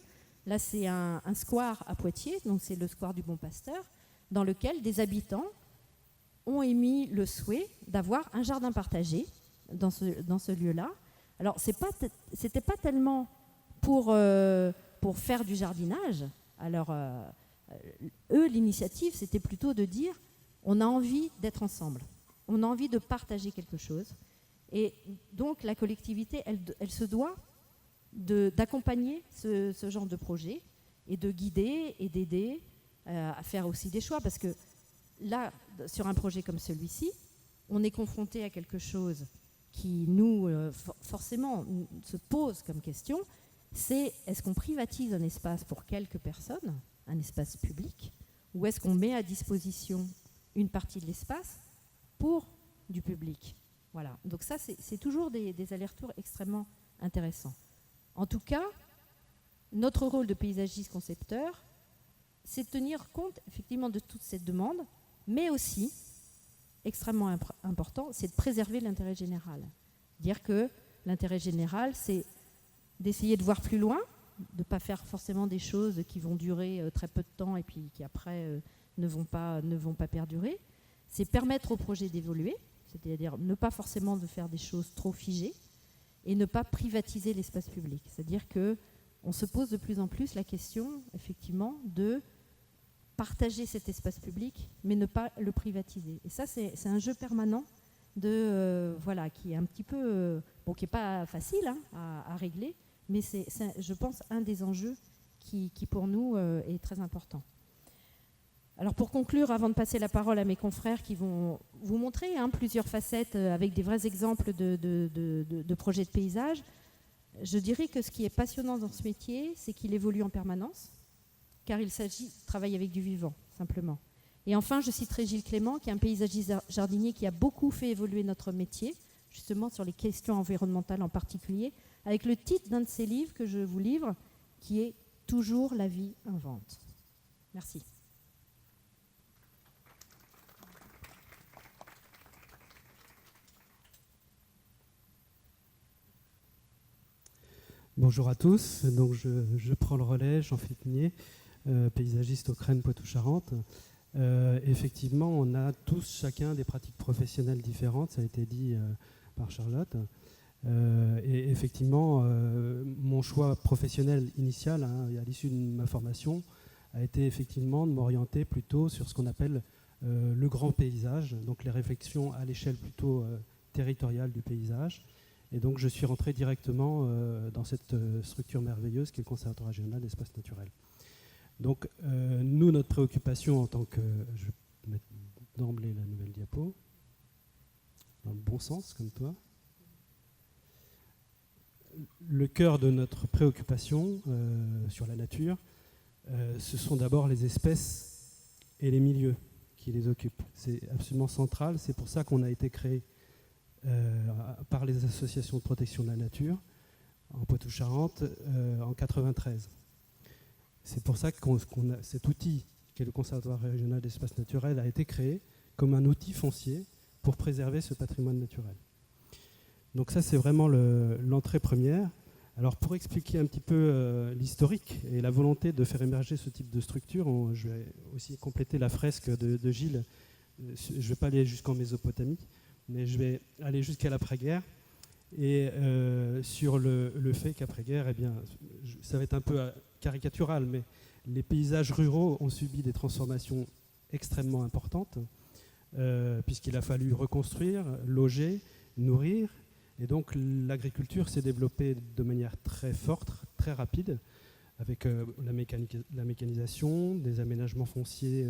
Là, c'est un square à Poitiers, donc c'est le square du Bon Pasteur, dans lequel des habitants ont émis le souhait d'avoir un jardin partagé dans ce lieu-là. Alors, c'était pas tellement pour faire du jardinage. Alors, eux, l'initiative, c'était plutôt de dire on a envie d'être ensemble, on a envie de partager quelque chose. Et donc, la collectivité, elle se doit d'accompagner ce genre de projet et de guider et d'aider à faire aussi des choix. Parce que là, sur un projet comme celui-ci, on est confronté à quelque chose qui nous, forcément, se pose comme question, c'est est-ce qu'on privatise un espace pour quelques personnes, un espace public, ou est-ce qu'on met à disposition une partie de l'espace pour du public? Voilà. Donc ça, c'est toujours des allers-retours extrêmement intéressants. En tout cas, notre rôle de paysagiste concepteur, c'est de tenir compte effectivement de toute cette demande, mais aussi, extrêmement important, c'est de préserver l'intérêt général. Dire que l'intérêt général, c'est d'essayer de voir plus loin, de ne pas faire forcément des choses qui vont durer très peu de temps et puis qui après ne vont pas perdurer. C'est permettre au projet d'évoluer, c'est-à-dire ne pas forcément de faire des choses trop figées et ne pas privatiser l'espace public. C'est-à-dire qu'on se pose de plus en plus la question, effectivement, de partager cet espace public, mais ne pas le privatiser. Et ça, c'est un jeu permanent qui est un petit peu, qui n'est pas facile à régler, mais c'est, je pense, un des enjeux qui pour nous, est très important. Alors pour conclure, avant de passer la parole à mes confrères qui vont vous montrer plusieurs facettes avec des vrais exemples de projets de paysage, je dirais que ce qui est passionnant dans ce métier, c'est qu'il évolue en permanence, car il s'agit de travailler avec du vivant, simplement. Et enfin, je citerai Gilles Clément, qui est un paysagiste jardinier qui a beaucoup fait évoluer notre métier, justement sur les questions environnementales en particulier, avec le titre d'un de ses livres que je vous livre, qui est « Toujours la vie invente ». Merci. Bonjour à tous, donc je prends le relais, Jean-Philippe Nier, paysagiste au Crène Poitou-Charentes. Effectivement, on a tous chacun des pratiques professionnelles différentes, ça a été dit par Charlotte. Et effectivement, mon choix professionnel initial, à l'issue de ma formation, a été effectivement de m'orienter plutôt sur ce qu'on appelle le grand paysage, donc les réflexions à l'échelle plutôt territoriale du paysage. Et donc je suis rentré directement dans cette structure merveilleuse qui est le Conservatoire régional d'espaces naturels. Donc nous, notre préoccupation en tant que... Je vais mettre d'emblée la nouvelle diapo, dans le bon sens, comme toi. Le cœur de notre préoccupation sur la nature, ce sont d'abord les espèces et les milieux qui les occupent. C'est absolument central, c'est pour ça qu'on a été créé par les associations de protection de la nature en Poitou-Charentes en 1993. C'est pour ça que cet outil, qui est le Conservatoire régional d'espaces naturels, a été créé comme un outil foncier pour préserver ce patrimoine naturel. Donc ça, c'est vraiment l'entrée première. Alors pour expliquer un petit peu l'historique et la volonté de faire émerger ce type de structure, je vais aussi compléter la fresque de Gilles. Je ne vais pas aller jusqu'en Mésopotamie, mais je vais aller jusqu'à l'après-guerre. Et sur le fait qu'après-guerre, eh bien, ça va être un peu caricatural, mais les paysages ruraux ont subi des transformations extrêmement importantes, puisqu'il a fallu reconstruire, loger, nourrir. Et donc l'agriculture s'est développée de manière très forte, très rapide, avec la mécanisation, des aménagements fonciers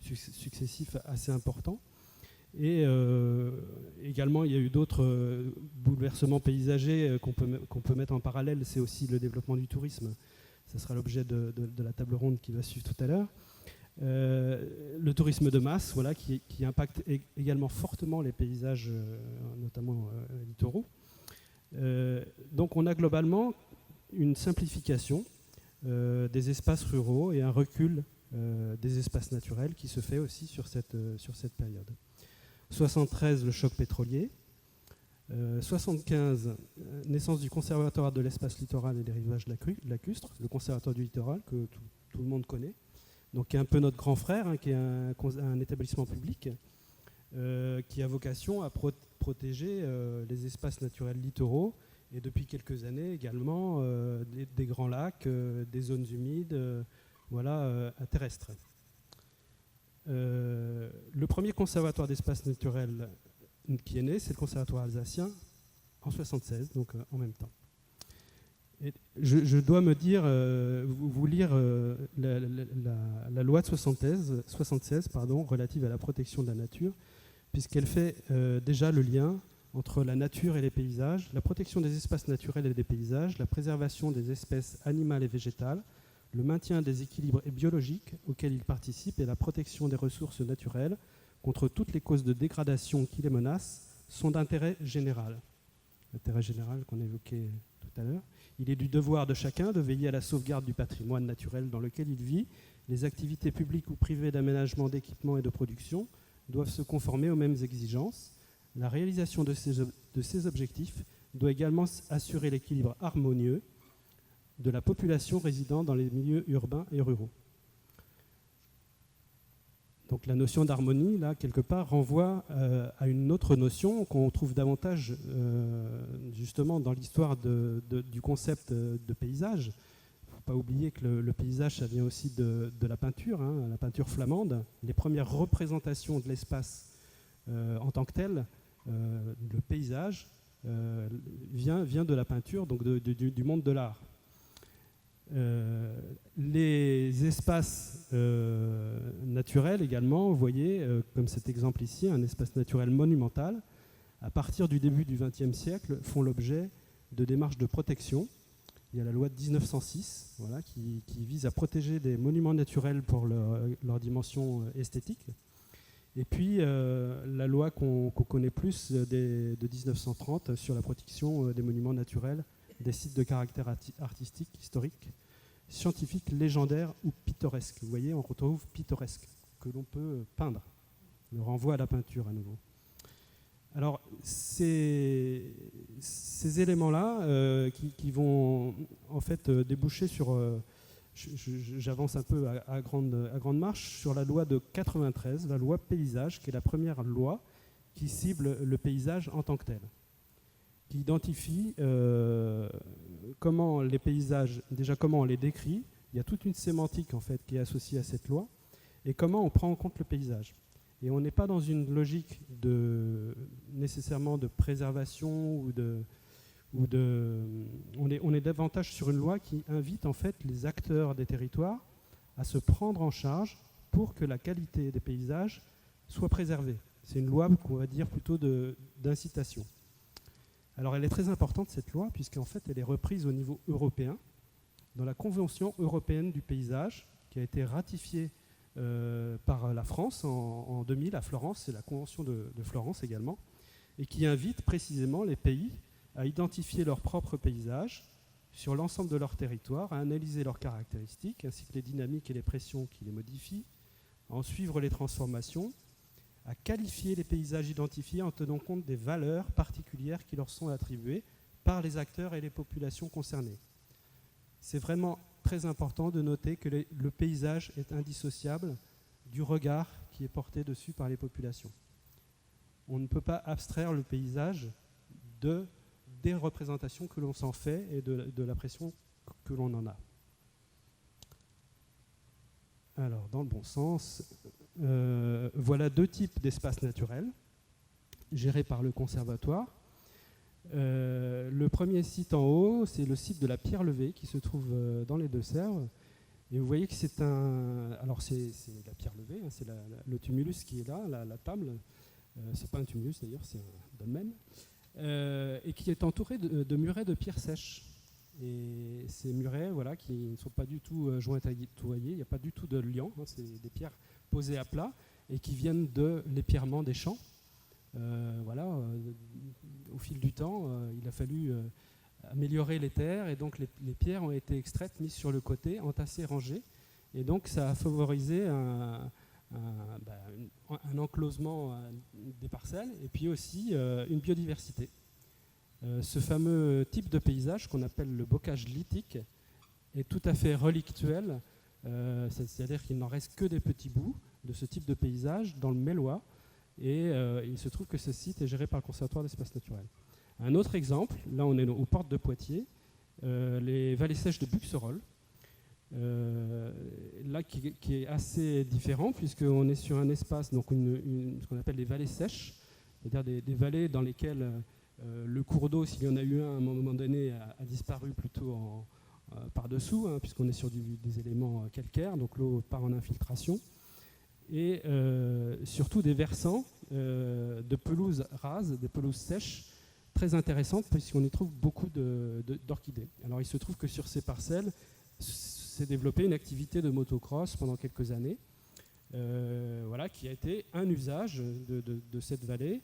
successifs assez importants. Et également, il y a eu d'autres bouleversements paysagers qu'on peut mettre en parallèle. C'est aussi le développement du tourisme. Ce sera l'objet de la table ronde qui va suivre tout à l'heure. Le tourisme de masse, voilà, qui impacte également fortement les paysages, notamment littoraux. Donc on a globalement une simplification des espaces ruraux et un recul des espaces naturels qui se fait aussi sur cette période. 73, le choc pétrolier. 75, naissance du Conservatoire de l'espace littoral et des rivages lacustres, le Conservatoire du littoral que tout le monde connaît, donc qui est un peu notre grand frère, hein, qui est un établissement public qui a vocation à protéger les espaces naturels littoraux et depuis quelques années également des grands lacs, des zones humides, terrestres. Le premier conservatoire d'espaces naturels qui est né, c'est le conservatoire alsacien en 1976, donc en même temps. Et je dois vous lire la loi de 1976 relative à la protection de la nature, puisqu'elle fait déjà le lien entre la nature et les paysages, la protection des espaces naturels et des paysages, la préservation des espèces animales et végétales, le maintien des équilibres biologiques auxquels ils participent et la protection des ressources naturelles contre toutes les causes de dégradation qui les menacent sont d'intérêt général. L'intérêt général qu'on évoquait tout à l'heure. Il est du devoir de chacun de veiller à la sauvegarde du patrimoine naturel dans lequel il vit. Les activités publiques ou privées d'aménagement, d'équipement et de production doivent se conformer aux mêmes exigences. La réalisation de ces objectifs doit également assurer l'équilibre harmonieux de la population résidant dans les milieux urbains et ruraux. Donc la notion d'harmonie, là, quelque part, renvoie à une autre notion qu'on trouve davantage justement dans l'histoire du concept de paysage. Il ne faut pas oublier que le paysage, ça vient aussi de la peinture, hein, la peinture flamande. Les premières représentations de l'espace en tant que tel, le paysage, vient de la peinture, donc du monde de l'art. Les espaces naturels également, vous voyez, comme cet exemple ici, un espace naturel monumental, à partir du début du XXe siècle, font l'objet de démarches de protection. Il y a la loi de 1906 qui vise à protéger des monuments naturels pour leur dimension esthétique. Et puis la loi qu'on connaît plus de 1930 sur la protection des monuments naturels, des sites de caractère artistique, historique, scientifique, légendaire ou pittoresque. Vous voyez, on retrouve pittoresque, que l'on peut peindre. Le renvoi à la peinture à nouveau. Alors, ces éléments-là qui vont en fait déboucher sur... j'avance un peu à grande marche sur la loi de 93, la loi paysage, qui est la première loi qui cible le paysage en tant que tel, qui identifie comment les paysages, déjà comment on les décrit, il y a toute une sémantique en fait qui est associée à cette loi, et comment on prend en compte le paysage. Et on n'est pas dans une logique nécessairement de préservation on est davantage sur une loi qui invite en fait les acteurs des territoires à se prendre en charge pour que la qualité des paysages soit préservée. C'est une loi qu'on va dire plutôt d'incitation. Alors elle est très importante cette loi puisqu'en fait elle est reprise au niveau européen dans la Convention européenne du paysage qui a été ratifiée par la France en 2000 à Florence, c'est la Convention de Florence également, et qui invite précisément les pays à identifier leurs propres paysages sur l'ensemble de leur territoire, à analyser leurs caractéristiques ainsi que les dynamiques et les pressions qui les modifient, à en suivre les transformations, à qualifier les paysages identifiés en tenant compte des valeurs particulières qui leur sont attribuées par les acteurs et les populations concernées. C'est vraiment très important de noter que le paysage est indissociable du regard qui est porté dessus par les populations. On ne peut pas abstraire le paysage des représentations que l'on s'en fait et de la pression que l'on en a. Alors, dans le bon sens, voilà deux types d'espaces naturels gérés par le conservatoire. Le premier site en haut, c'est le site de la Pierre Levée qui se trouve dans les Deux-Sèvres. Et vous voyez que c'est alors c'est la Pierre Levée, hein, c'est le tumulus qui est là, la table. C'est pas un tumulus d'ailleurs, c'est un dolmen. Et qui est entouré de murets de pierres sèches. Et ces murets, voilà, qui ne sont pas du tout jointoyés, il n'y a pas du tout de liant, hein, c'est des pierres posées à plat et qui viennent de l'épierrement des champs. Au fil du temps, il a fallu améliorer les terres et donc les pierres ont été extraites, mises sur le côté, entassées, rangées. Et donc ça a favorisé un enclosement des parcelles et puis aussi une biodiversité. Ce fameux type de paysage qu'on appelle le bocage lithique est tout à fait relictuel, c'est-à-dire qu'il n'en reste que des petits bouts de ce type de paysage dans le Mélois, et il se trouve que ce site est géré par le Conservatoire d'espaces naturels. Un autre exemple, là on est aux portes de Poitiers, les vallées sèches de Buxerolles, là qui est assez différent puisqu'on est sur un espace, donc ce qu'on appelle les vallées sèches, c'est-à-dire des vallées dans lesquelles le cours d'eau, s'il y en a eu un à un moment donné, a disparu plutôt par-dessous, hein, puisqu'on est sur des éléments calcaires, donc l'eau part en infiltration, et surtout des versants de pelouses rases, des pelouses sèches, très intéressantes, puisqu'on y trouve beaucoup d'orchidées. Alors il se trouve que sur ces parcelles s'est développée une activité de motocross pendant quelques années, qui a été un usage de cette vallée.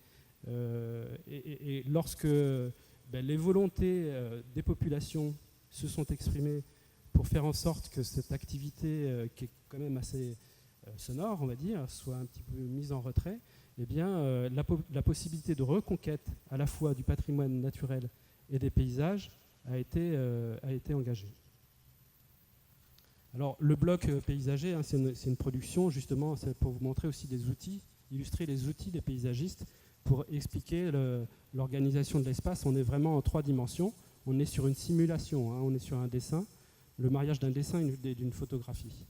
Et lorsque les volontés des populations se sont exprimées pour faire en sorte que cette activité, qui est quand même assez sonore, on va dire, soit un petit peu mise en retrait, eh bien, la possibilité de reconquête à la fois du patrimoine naturel et des paysages a été engagée. Alors, le bloc paysager, hein, c'est une production, justement, c'est pour vous montrer aussi des outils, illustrer les outils des paysagistes pour expliquer l'organisation de l'espace. On est vraiment en 3 dimensions. On est sur une simulation, hein, on est sur un dessin, le mariage d'un dessin et d'une photographie.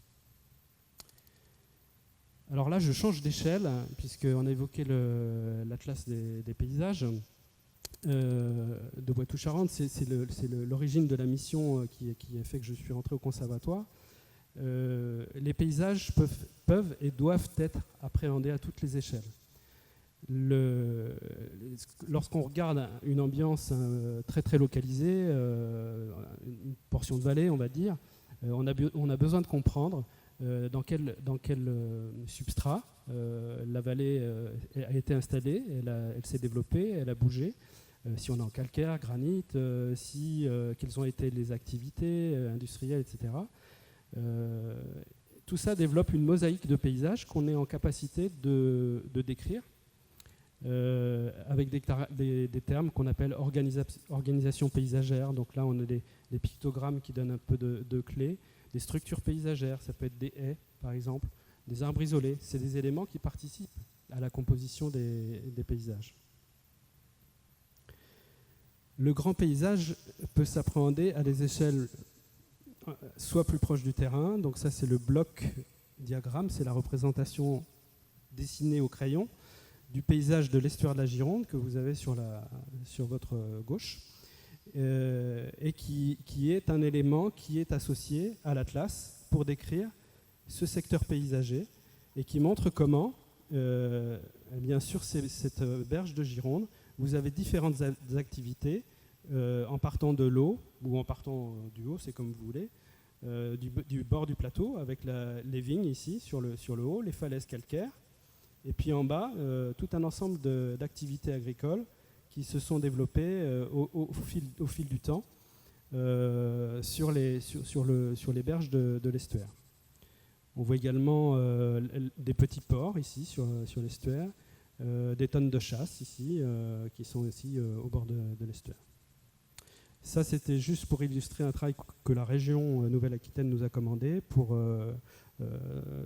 Alors là, je change d'échelle, puisqu'on a évoqué l'Atlas des paysages de Poitou-Charentes. C'est l'origine de la mission qui a fait que je suis rentré au conservatoire. Les paysages peuvent et doivent être appréhendés à toutes les échelles. Lorsqu'on regarde une ambiance très très localisée, une portion de vallée, on va dire, on a besoin de comprendre dans quel substrat la vallée a été installée, elle s'est développée, elle a bougé, si on est en calcaire, granit, quelles ont été les activités industrielles, etc. Tout ça développe une mosaïque de paysages qu'on est en capacité de décrire avec des termes qu'on appelle organisation paysagère. Donc là, on a des pictogrammes qui donnent un peu de clés. Des structures paysagères, ça peut être des haies, par exemple, des arbres isolés. C'est des éléments qui participent à la composition des paysages. Le grand paysage peut s'appréhender à des échelles soit plus proches du terrain, donc ça c'est le bloc diagramme, c'est la représentation dessinée au crayon du paysage de l'estuaire de la Gironde que vous avez sur votre gauche, et qui est un élément qui est associé à l'Atlas pour décrire ce secteur paysager et qui montre comment, bien sur cette berge de Gironde, vous avez différentes activités en partant de l'eau ou en partant du haut, c'est comme vous voulez, du bord du plateau avec les vignes ici sur le haut, les falaises calcaires, et puis en bas, tout un ensemble d'activités agricoles qui se sont développées au fil du temps sur les berges de l'estuaire. On voit également des petits ports ici sur l'estuaire, des tonnes de chasse ici qui sont aussi au bord de l'estuaire. Ça, c'était juste pour illustrer un travail que la région Nouvelle-Aquitaine nous a commandé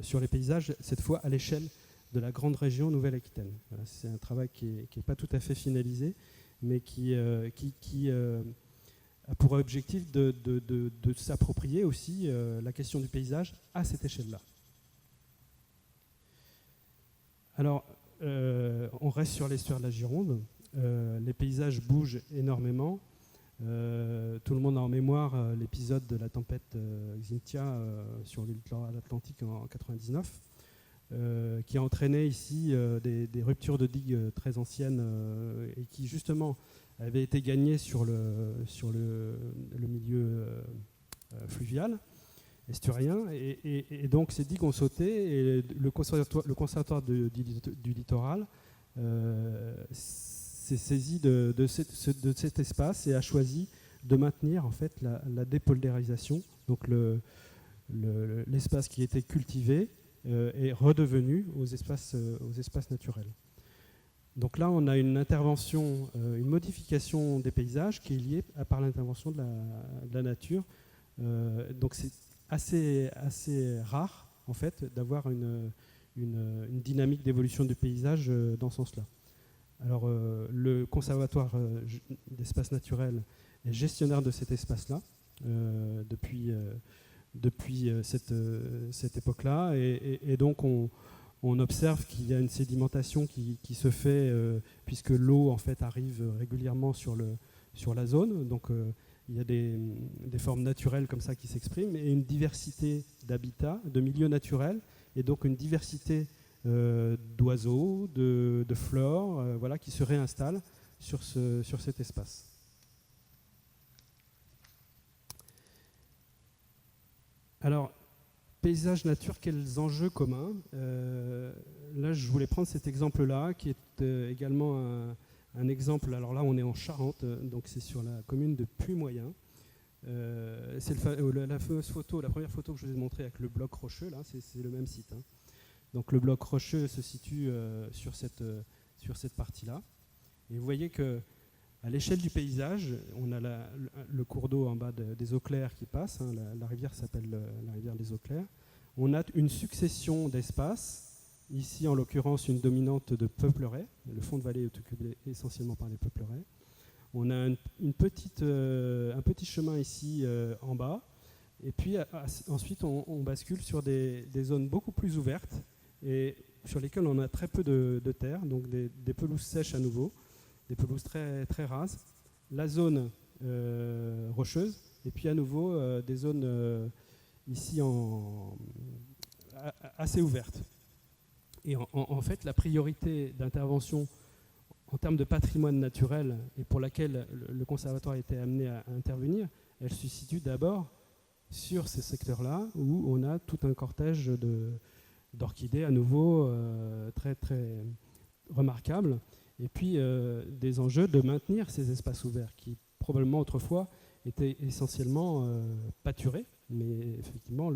sur les paysages, cette fois à l'échelle de la grande région Nouvelle-Aquitaine. Voilà, c'est un travail qui n'est pas tout à fait finalisé, mais qui a pour objectif de s'approprier aussi la question du paysage à cette échelle-là. Alors, on reste sur l'estuaire de la Gironde. Les paysages bougent énormément. Tout le monde a en mémoire l'épisode de la tempête Xynthia sur le littoral atlantique en 99. qui a entraîné ici des ruptures de digues très anciennes et qui justement avaient été gagnées sur le milieu fluvial, esturien. Et donc ces digues ont sauté et le conservatoire du littoral s'est saisi de cet espace et a choisi de maintenir en fait la dépolarisation. Donc l'espace qui était cultivé est redevenu aux espaces naturels. Donc là, on a une intervention, une modification des paysages qui est liée par l'intervention de la nature. Donc c'est assez rare en fait d'avoir une dynamique d'évolution du paysage dans ce sens-là. Alors le conservatoire d'espaces naturels est gestionnaire de cet espace-là depuis cette époque-là, et donc on observe qu'il y a une sédimentation qui se fait puisque l'eau en fait arrive régulièrement sur la zone. Donc il y a des formes naturelles comme ça qui s'expriment et une diversité d'habitats, de milieux naturels, et donc une diversité d'oiseaux, de flore, voilà, qui se réinstallent sur cet espace. Alors, paysage nature, quels enjeux communs? Là, je voulais prendre cet exemple-là, qui est également un exemple. Alors là, on est en Charente, donc c'est sur la commune de Puy-Moyen. C'est la fameuse photo, la première photo que je vous ai montrée avec le bloc rocheux, là, c'est le même site. Hein. Donc le bloc rocheux se situe sur cette partie-là. Et vous voyez que à l'échelle du paysage, on a le cours d'eau en bas des eaux claires qui passe. Hein, la rivière s'appelle la rivière des eaux claires. On a une succession d'espaces. Ici, en l'occurrence, une dominante de peupleraies. Le fond de vallée est occupé essentiellement par les peupleraies. On a un petit chemin ici en bas. Et puis ensuite, on bascule sur des zones beaucoup plus ouvertes et sur lesquelles on a très peu de terre, donc des pelouses sèches à nouveau, des pelouses très, très rases, la zone rocheuse, et puis à nouveau des zones ici assez ouvertes. Et en fait, la priorité d'intervention en termes de patrimoine naturel et pour laquelle le conservatoire a été amené à intervenir, elle se situe d'abord sur ces secteurs-là où on a tout un cortège d'orchidées à nouveau très, très remarquables. Et puis des enjeux de maintenir ces espaces ouverts qui probablement autrefois étaient essentiellement pâturés, mais effectivement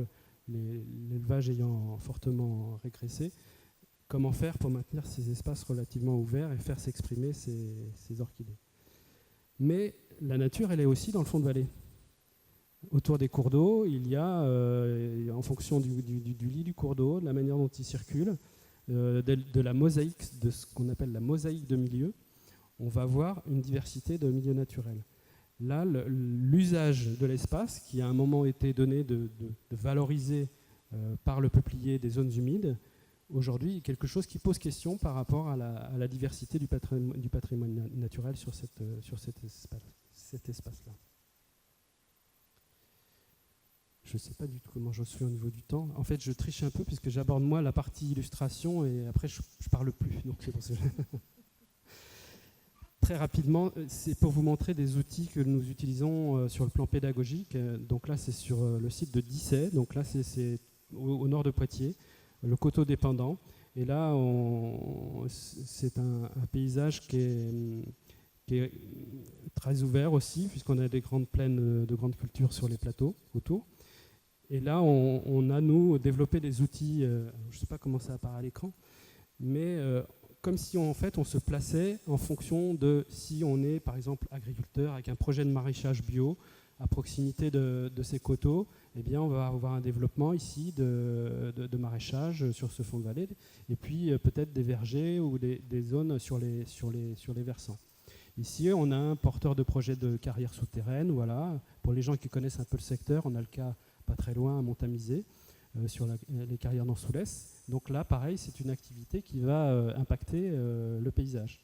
l'élevage ayant fortement régressé, comment faire pour maintenir ces espaces relativement ouverts et faire s'exprimer ces orchidées. Mais la nature, elle est aussi dans le fond de vallée. Autour des cours d'eau, il y a, en fonction du lit du cours d'eau, de la manière dont il circule, de la mosaïque, de ce qu'on appelle la mosaïque de milieux, on va voir une diversité de milieux naturels. Là, l'usage de l'espace, qui à un moment été donné de valoriser par le peuplier des zones humides, aujourd'hui est quelque chose qui pose question par rapport à la diversité du patrimoine naturel sur cet espace-là. Je ne sais pas du tout comment je suis au niveau du temps. En fait, je triche un peu puisque j'aborde moi la partie illustration et après je ne parle plus. Donc c'est pour ça. Très rapidement, c'est pour vous montrer des outils que nous utilisons sur le plan pédagogique. Donc là, c'est sur le site de Dissay. Donc là, c'est au nord de Poitiers, le coteau dépendant. Et là, c'est un paysage qui est très ouvert aussi, puisqu'on a des grandes plaines de grandes cultures sur les plateaux autour. Et là, on a, nous, développé des outils, je ne sais pas comment ça apparaît à l'écran, mais comme si en fait on se plaçait en fonction de si on est par exemple agriculteur avec un projet de maraîchage bio à proximité de ces coteaux, eh bien on va avoir un développement ici de maraîchage sur ce fond de vallée, et puis peut-être des vergers ou des zones sur les versants. Ici, on a un porteur de projet de carrière souterraine. Voilà. Pour les gens qui connaissent un peu le secteur, on a le cas pas très loin à Montamisé, sur les carrières d'Ansoulès. Donc là, pareil, c'est une activité qui va impacter le paysage.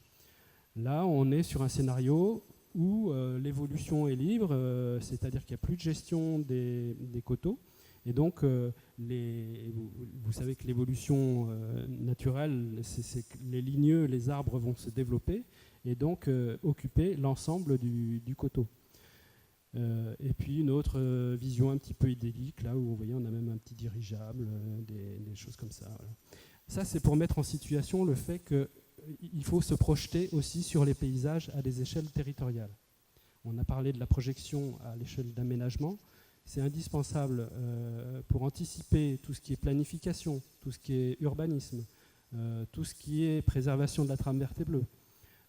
Là, on est sur un scénario où l'évolution est libre, c'est-à-dire qu'il n'y a plus de gestion des coteaux, Et donc, vous savez que l'évolution naturelle, c'est que les ligneux, les arbres vont se développer et donc occuper l'ensemble du coteau. Et puis une autre vision un petit peu idyllique, là où vous voyez on a même un petit dirigeable, des choses comme ça. Voilà. Ça c'est pour mettre en situation le fait qu'il faut se projeter aussi sur les paysages à des échelles territoriales. On a parlé de la projection à l'échelle d'aménagement. C'est indispensable pour anticiper tout ce qui est planification, tout ce qui est urbanisme, tout ce qui est préservation de la trame verte et bleue.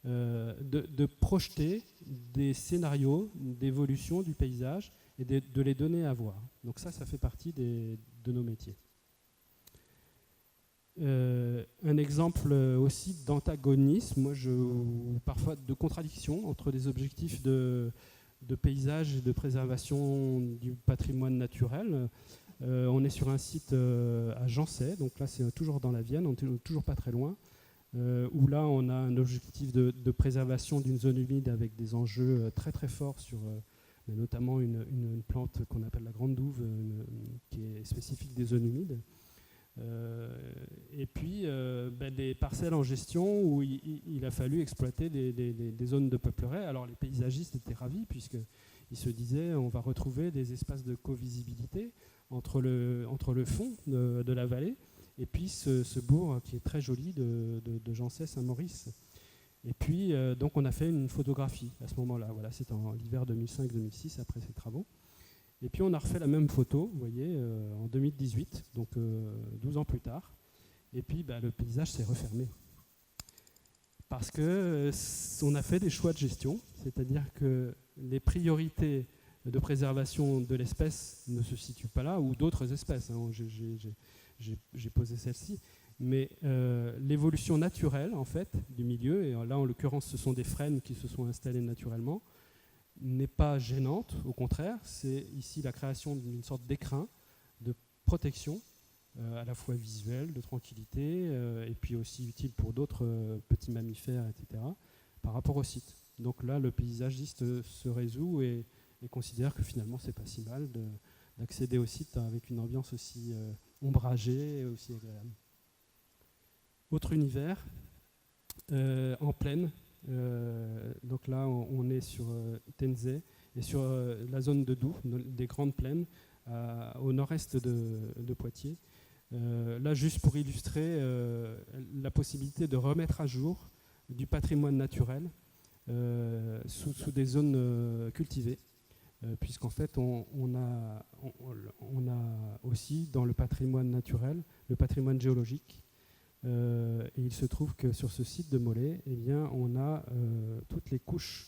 De projeter des scénarios d'évolution du paysage et de les donner à voir. Donc ça fait partie de nos métiers. Un exemple aussi d'antagonisme, parfois de contradiction entre des objectifs de paysage et de préservation du patrimoine naturel. On est sur un site à Jancet, donc là c'est toujours dans la Vienne, on n'est toujours pas très loin. Où là on a un objectif de préservation d'une zone humide avec des enjeux très très forts sur notamment une plante qu'on appelle la grande douve qui est spécifique des zones humides. Et puis des parcelles en gestion où il a fallu exploiter des zones de peupleraie. Alors les paysagistes étaient ravis puisqu'ils se disaient on va retrouver des espaces de co-visibilité entre le fond de la vallée et puis ce bourg qui est très joli de Jancet-Saint-Maurice. Et puis donc on a fait une photographie à ce moment-là. Voilà, c'était en l'hiver 2005-2006 après ces travaux. Et puis on a refait la même photo, vous voyez, en 2018, donc 12 ans plus tard. Et puis le paysage s'est refermé. Parce qu'on a fait des choix de gestion, c'est-à-dire que les priorités de préservation de l'espèce ne se situent pas là, ou d'autres espèces. Hein, j'ai posé celle-ci, mais l'évolution naturelle en fait du milieu, et là en l'occurrence ce sont des frênes qui se sont installées naturellement, n'est pas gênante, au contraire, c'est ici la création d'une sorte d'écrin de protection, à la fois visuelle, de tranquillité, et puis aussi utile pour d'autres petits mammifères, etc., par rapport au site. Donc là, le paysagiste se résout et considère que finalement c'est pas si mal d'accéder au site avec une ambiance aussi ombragée et aussi agréable. Autre univers, en plaine. Donc là, on est sur Tenzay et sur la zone de Doubs, des grandes plaines, au nord-est de Poitiers. Là, juste pour illustrer la possibilité de remettre à jour du patrimoine naturel sous des zones cultivées. Puisqu'en fait, on a aussi dans le patrimoine naturel, le patrimoine géologique. Et il se trouve que sur ce site de Mollet, eh bien, on a toutes les couches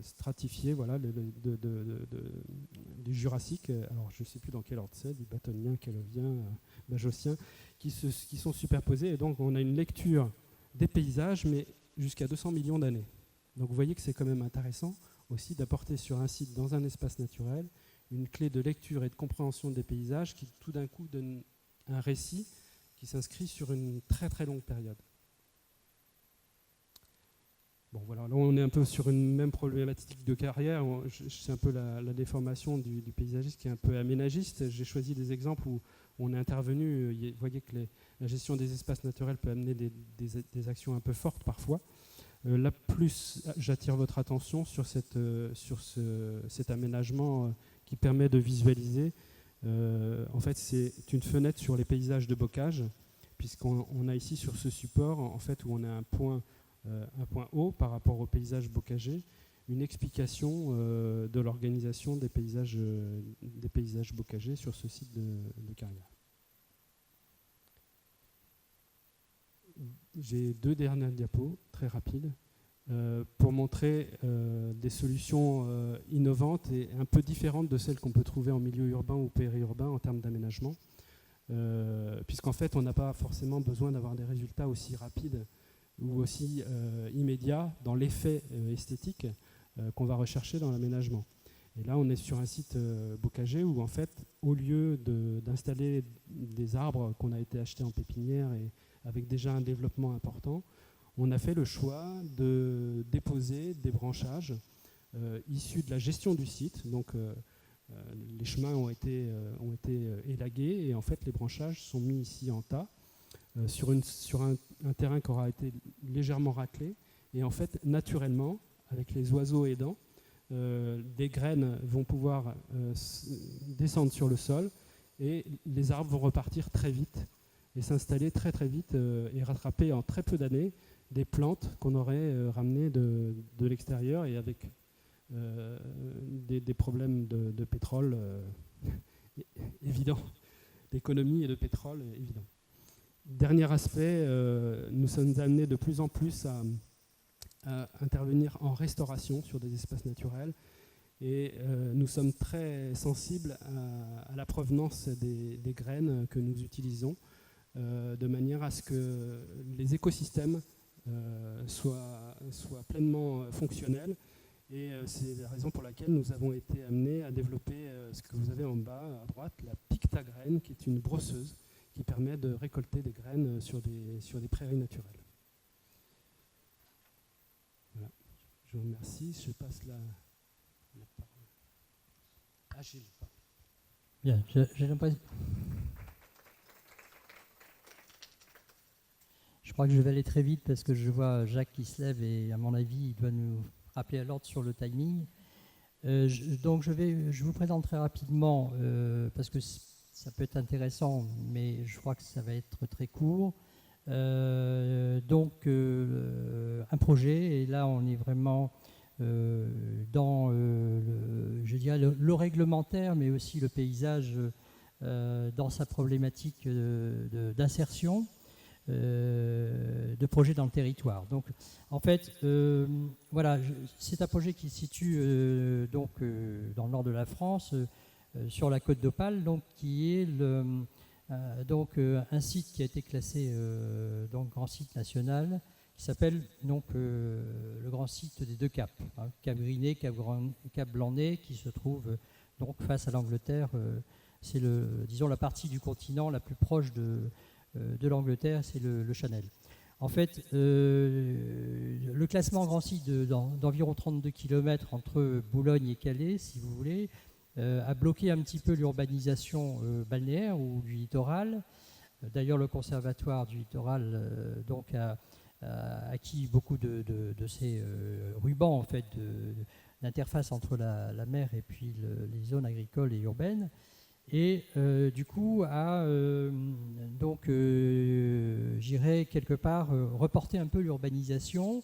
stratifiées voilà, du Jurassique. Alors, je ne sais plus dans quel ordre c'est, du Bâtonien, Calovien, Bajocien, qui sont superposés. Et donc, on a une lecture des paysages, mais jusqu'à 200 millions d'années. Donc, vous voyez que c'est quand même intéressant aussi d'apporter sur un site, dans un espace naturel, une clé de lecture et de compréhension des paysages qui tout d'un coup donne un récit qui s'inscrit sur une très très longue période. Bon voilà, là on est un peu sur une même problématique de carrière, c'est un peu la déformation du paysagiste qui est un peu aménagiste. J'ai choisi des exemples où on est intervenu, vous voyez que la gestion des espaces naturels peut amener des actions un peu fortes parfois. Là, plus j'attire votre attention sur cet aménagement qui permet de visualiser. En fait, c'est une fenêtre sur les paysages de bocage, puisqu'on a ici sur ce support, en fait, où on a un point haut par rapport au paysage bocager, une explication de l'organisation des paysages bocagers sur ce site de carrière. J'ai 2 dernières diapos, très rapides, pour montrer des solutions innovantes et un peu différentes de celles qu'on peut trouver en milieu urbain ou périurbain en termes d'aménagement, puisqu'en fait, on n'a pas forcément besoin d'avoir des résultats aussi rapides ou aussi immédiats dans l'effet esthétique qu'on va rechercher dans l'aménagement. Et là, on est sur un site bocager où, en fait, au lieu d'installer des arbres qu'on a été achetés en pépinière et avec déjà un développement important, on a fait le choix de déposer des branchages issus de la gestion du site, donc Les chemins ont été élagués et en fait les branchages sont mis ici en tas sur un terrain qui aura été légèrement raclé. Et en fait, naturellement, avec les oiseaux aidants, des graines vont pouvoir descendre sur le sol et les arbres vont repartir très vite et s'installer très très vite et rattraper en très peu d'années des plantes qu'on aurait ramenées de l'extérieur et avec des problèmes de pétrole évidents, d'économie et de pétrole évidents. Dernier aspect, nous sommes amenés de plus en plus à intervenir en restauration sur des espaces naturels et nous sommes très sensibles à la provenance des graines que nous utilisons de manière à ce que les écosystèmes soient pleinement fonctionnels et c'est la raison pour laquelle nous avons été amenés à développer ce que vous avez en bas à droite, la pictagraine, qui est une brosseuse qui permet de récolter des graines sur des prairies naturelles. Voilà. Je vous remercie. Je passe la parole à Gilles. Bien, j'ai l'impression. Je crois que je vais aller très vite parce que je vois Jacques qui se lève et à mon avis, il doit nous rappeler à l'ordre sur le timing. Donc je vous présente très rapidement parce que ça peut être intéressant, mais je crois que ça va être très court. Un projet, et là on est vraiment dans je dirais le réglementaire, mais aussi le paysage dans sa problématique d'insertion de projets dans le territoire. Donc en fait, voilà, c'est un projet qui se situe dans le nord de la France, sur la côte d'Opale, donc qui est un site qui a été classé grand site national, qui s'appelle le grand site des deux caps, Cap Griné, Cap Blanc-Nez, qui se trouve donc face à l'Angleterre. C'est la partie du continent la plus proche de l'Angleterre, c'est le Channel. En fait, le classement grand site d'environ 32 km entre Boulogne et Calais, si vous voulez, a bloqué un petit peu l'urbanisation balnéaire ou du littoral. D'ailleurs, le conservatoire du littoral a acquis beaucoup de ces rubans en fait, d'interface entre la mer et puis les zones agricoles et urbaines. Et du coup, j'irais quelque part reporter un peu l'urbanisation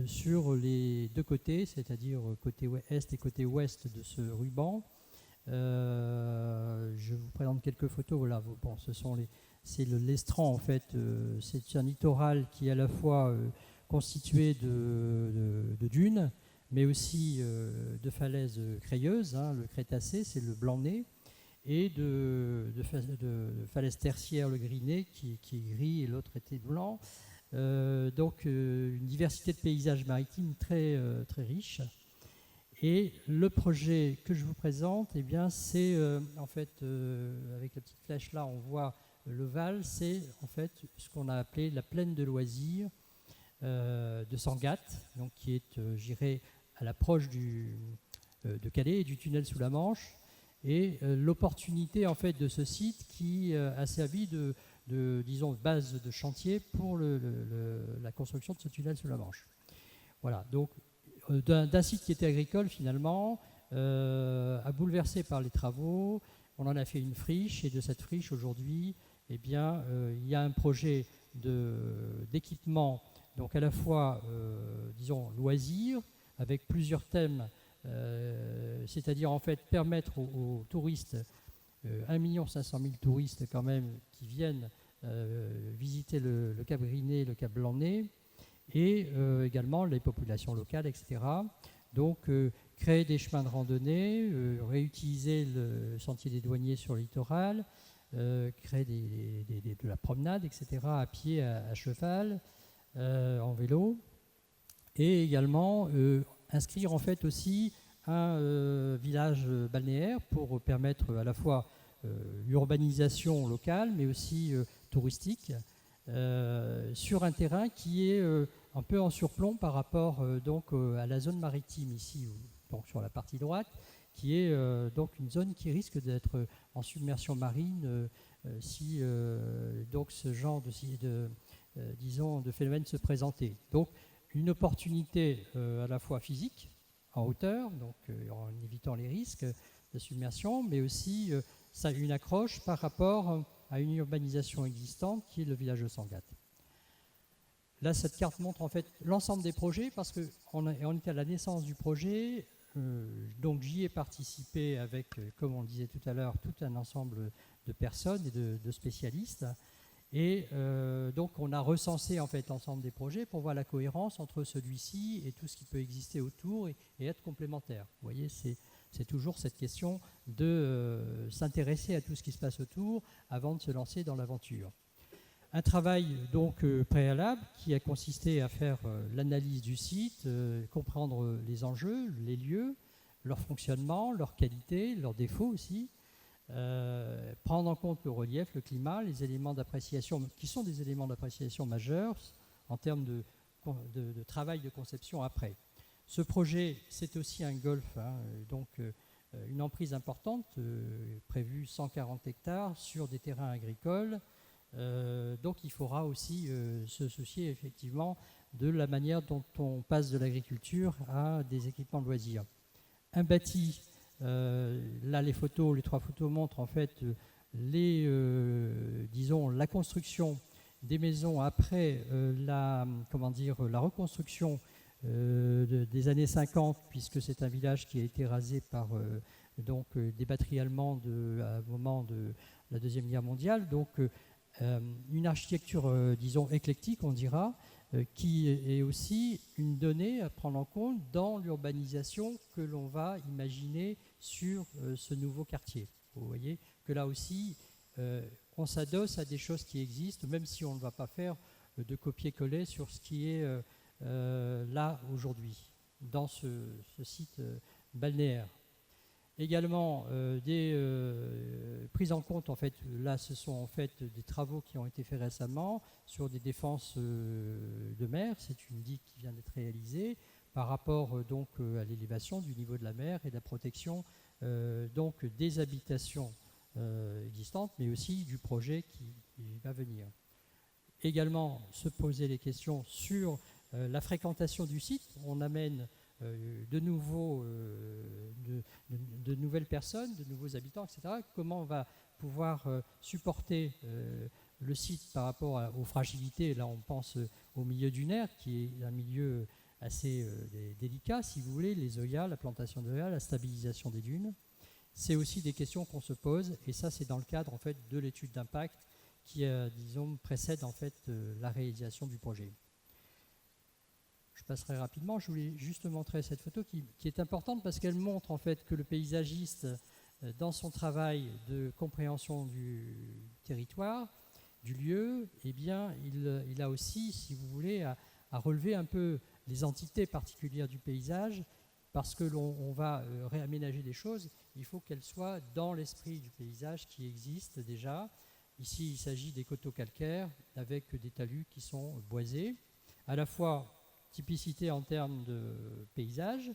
sur les deux côtés, c'est-à-dire côté est et côté ouest de ce ruban. Je vous présente quelques photos. Voilà, bon, c'est l'estran en fait. C'est un littoral qui est à la fois constitué de dunes, mais aussi de falaises crayeuses. Le Crétacé, c'est le Blanc-Nez, et de falaises tertiaires, le Griné, qui est gris et l'autre était blanc. Une diversité de paysages maritimes très, très riche. Et le projet que je vous présente, eh bien, c'est en fait, avec la petite flèche là, on voit le Val, c'est en fait ce qu'on a appelé la plaine de loisirs de Sangatte, donc qui est, j'irais, à l'approche de Calais et du tunnel sous la Manche. Et l'opportunité en fait de ce site qui a servi de base de chantier pour la construction de ce tunnel sous la Manche. Voilà, donc d'un site qui était agricole finalement, a bouleversé par les travaux, on en a fait une friche, et de cette friche aujourd'hui, eh bien, il y a un projet d'équipement, donc à la fois, loisirs, avec plusieurs thèmes, c'est-à-dire en fait permettre aux touristes, 1 500 000 touristes quand même, qui viennent visiter le Cap Griné, le Cap Blanc-Nez, et également les populations locales, etc. Donc créer des chemins de randonnée, réutiliser le sentier des douaniers sur le littoral, créer de la promenade, etc., à pied, à cheval, en vélo, et également inscrire en fait aussi un village balnéaire pour permettre à la fois l'urbanisation locale, mais aussi touristique, sur un terrain qui est un peu en surplomb par rapport à la zone maritime ici, donc sur la partie droite, qui est donc une zone qui risque d'être en submersion marine si donc ce genre de phénomène se présentait. Donc une opportunité à la fois physique, en hauteur, donc en évitant les risques de submersion, mais aussi ça, une accroche par rapport à une urbanisation existante qui est le village de Sangatte. Là, cette carte montre en fait l'ensemble des projets parce qu'on était à la naissance du projet. Donc j'y ai participé avec, comme on le disait tout à l'heure, tout un ensemble de personnes et de spécialistes. Et donc on a recensé en fait l'ensemble des projets pour voir la cohérence entre celui-ci et tout ce qui peut exister autour et être complémentaire. Vous voyez, c'est toujours cette question de s'intéresser à tout ce qui se passe autour avant de se lancer dans l'aventure. Un travail donc préalable qui a consisté à faire l'analyse du site, comprendre les enjeux, les lieux, leur fonctionnement, leur qualité, leurs défauts aussi, prendre en compte le relief, le climat, les éléments d'appréciation qui sont des éléments d'appréciation majeurs en termes de travail de conception après. Ce projet, c'est aussi un golf, donc une emprise importante, prévue 140 hectares sur des terrains agricoles. Donc il faudra aussi se soucier effectivement de la manière dont on passe de l'agriculture à des équipements de loisirs. Un bâti, là les trois photos montrent en fait disons la construction des maisons après la reconstruction des années 50, puisque c'est un village qui a été rasé par des batteries allemandes à un moment de la Deuxième Guerre mondiale. Donc une architecture, disons, éclectique, on dira, qui est aussi une donnée à prendre en compte dans l'urbanisation que l'on va imaginer sur ce nouveau quartier. Vous voyez que là aussi, on s'adosse à des choses qui existent, même si on ne va pas faire de copier-coller sur ce qui est là aujourd'hui, dans ce site balnéaire. Également des prises en compte, en fait, là ce sont en fait des travaux qui ont été faits récemment sur des défenses de mer. C'est une digue qui vient d'être réalisée par rapport donc à l'élévation du niveau de la mer et de la protection donc des habitations existantes, mais aussi du projet qui va venir. Également se poser les questions sur la fréquentation du site. On amène de nouvelles personnes, de nouveaux habitants, etc. Comment on va pouvoir supporter le site par rapport aux fragilités. Là, on pense au milieu dunaire, qui est un milieu assez délicat, si vous voulez, les œillats, la plantation d'œillats, la stabilisation des dunes. C'est aussi des questions qu'on se pose, et ça, c'est dans le cadre en fait, de l'étude d'impact qui, disons, précède en fait, la réalisation du projet. Je passerai rapidement. Je voulais juste montrer cette photo qui est importante parce qu'elle montre en fait que le paysagiste, dans son travail de compréhension du territoire, du lieu, eh bien, il a aussi, si vous voulez, à relever un peu les entités particulières du paysage, parce que l'on va réaménager des choses. Il faut qu'elles soient dans l'esprit du paysage qui existe déjà. Ici, il s'agit des coteaux calcaires avec des talus qui sont boisés, à la fois typicité en termes de paysage,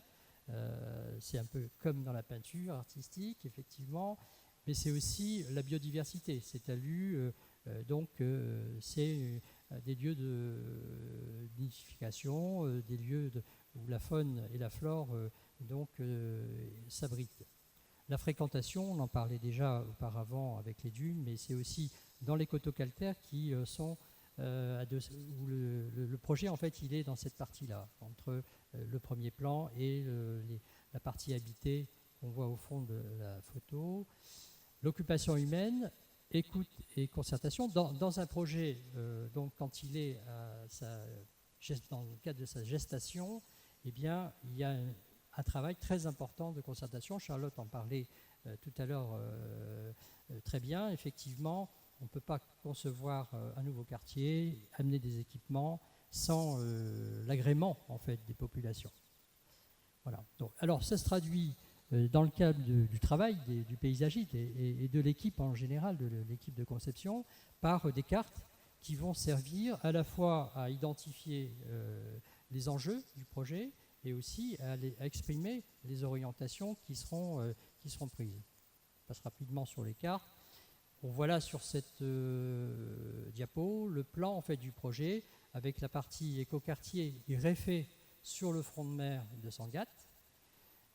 c'est un peu comme dans la peinture artistique, effectivement, mais c'est aussi la biodiversité. Ces talus, c'est des lieux de nidification, des lieux où la faune et la flore s'abritent. La fréquentation, on en parlait déjà auparavant avec les dunes, mais c'est aussi dans les coteaux calcaires qui sont où le projet en fait il est dans cette partie-là, entre le premier plan et la partie habitée qu'on voit au fond de la photo. L'occupation humaine, écoute et concertation. Dans un projet, donc quand il est dans le cadre de sa gestation, eh bien, il y a un travail très important de concertation. Charlotte en parlait tout à l'heure très bien. Effectivement, on ne peut pas concevoir un nouveau quartier, amener des équipements sans l'agrément en fait, des populations. Voilà. Donc, alors ça se traduit dans le cadre du travail du paysagiste et de l'équipe en général, de l'équipe de conception, par des cartes qui vont servir à la fois à identifier les enjeux du projet et aussi à exprimer les orientations qui seront prises. Je passe rapidement sur les cartes. On voit là sur cette diapo le plan en fait, du projet avec la partie écoquartier greffée sur le front de mer de Sangatte.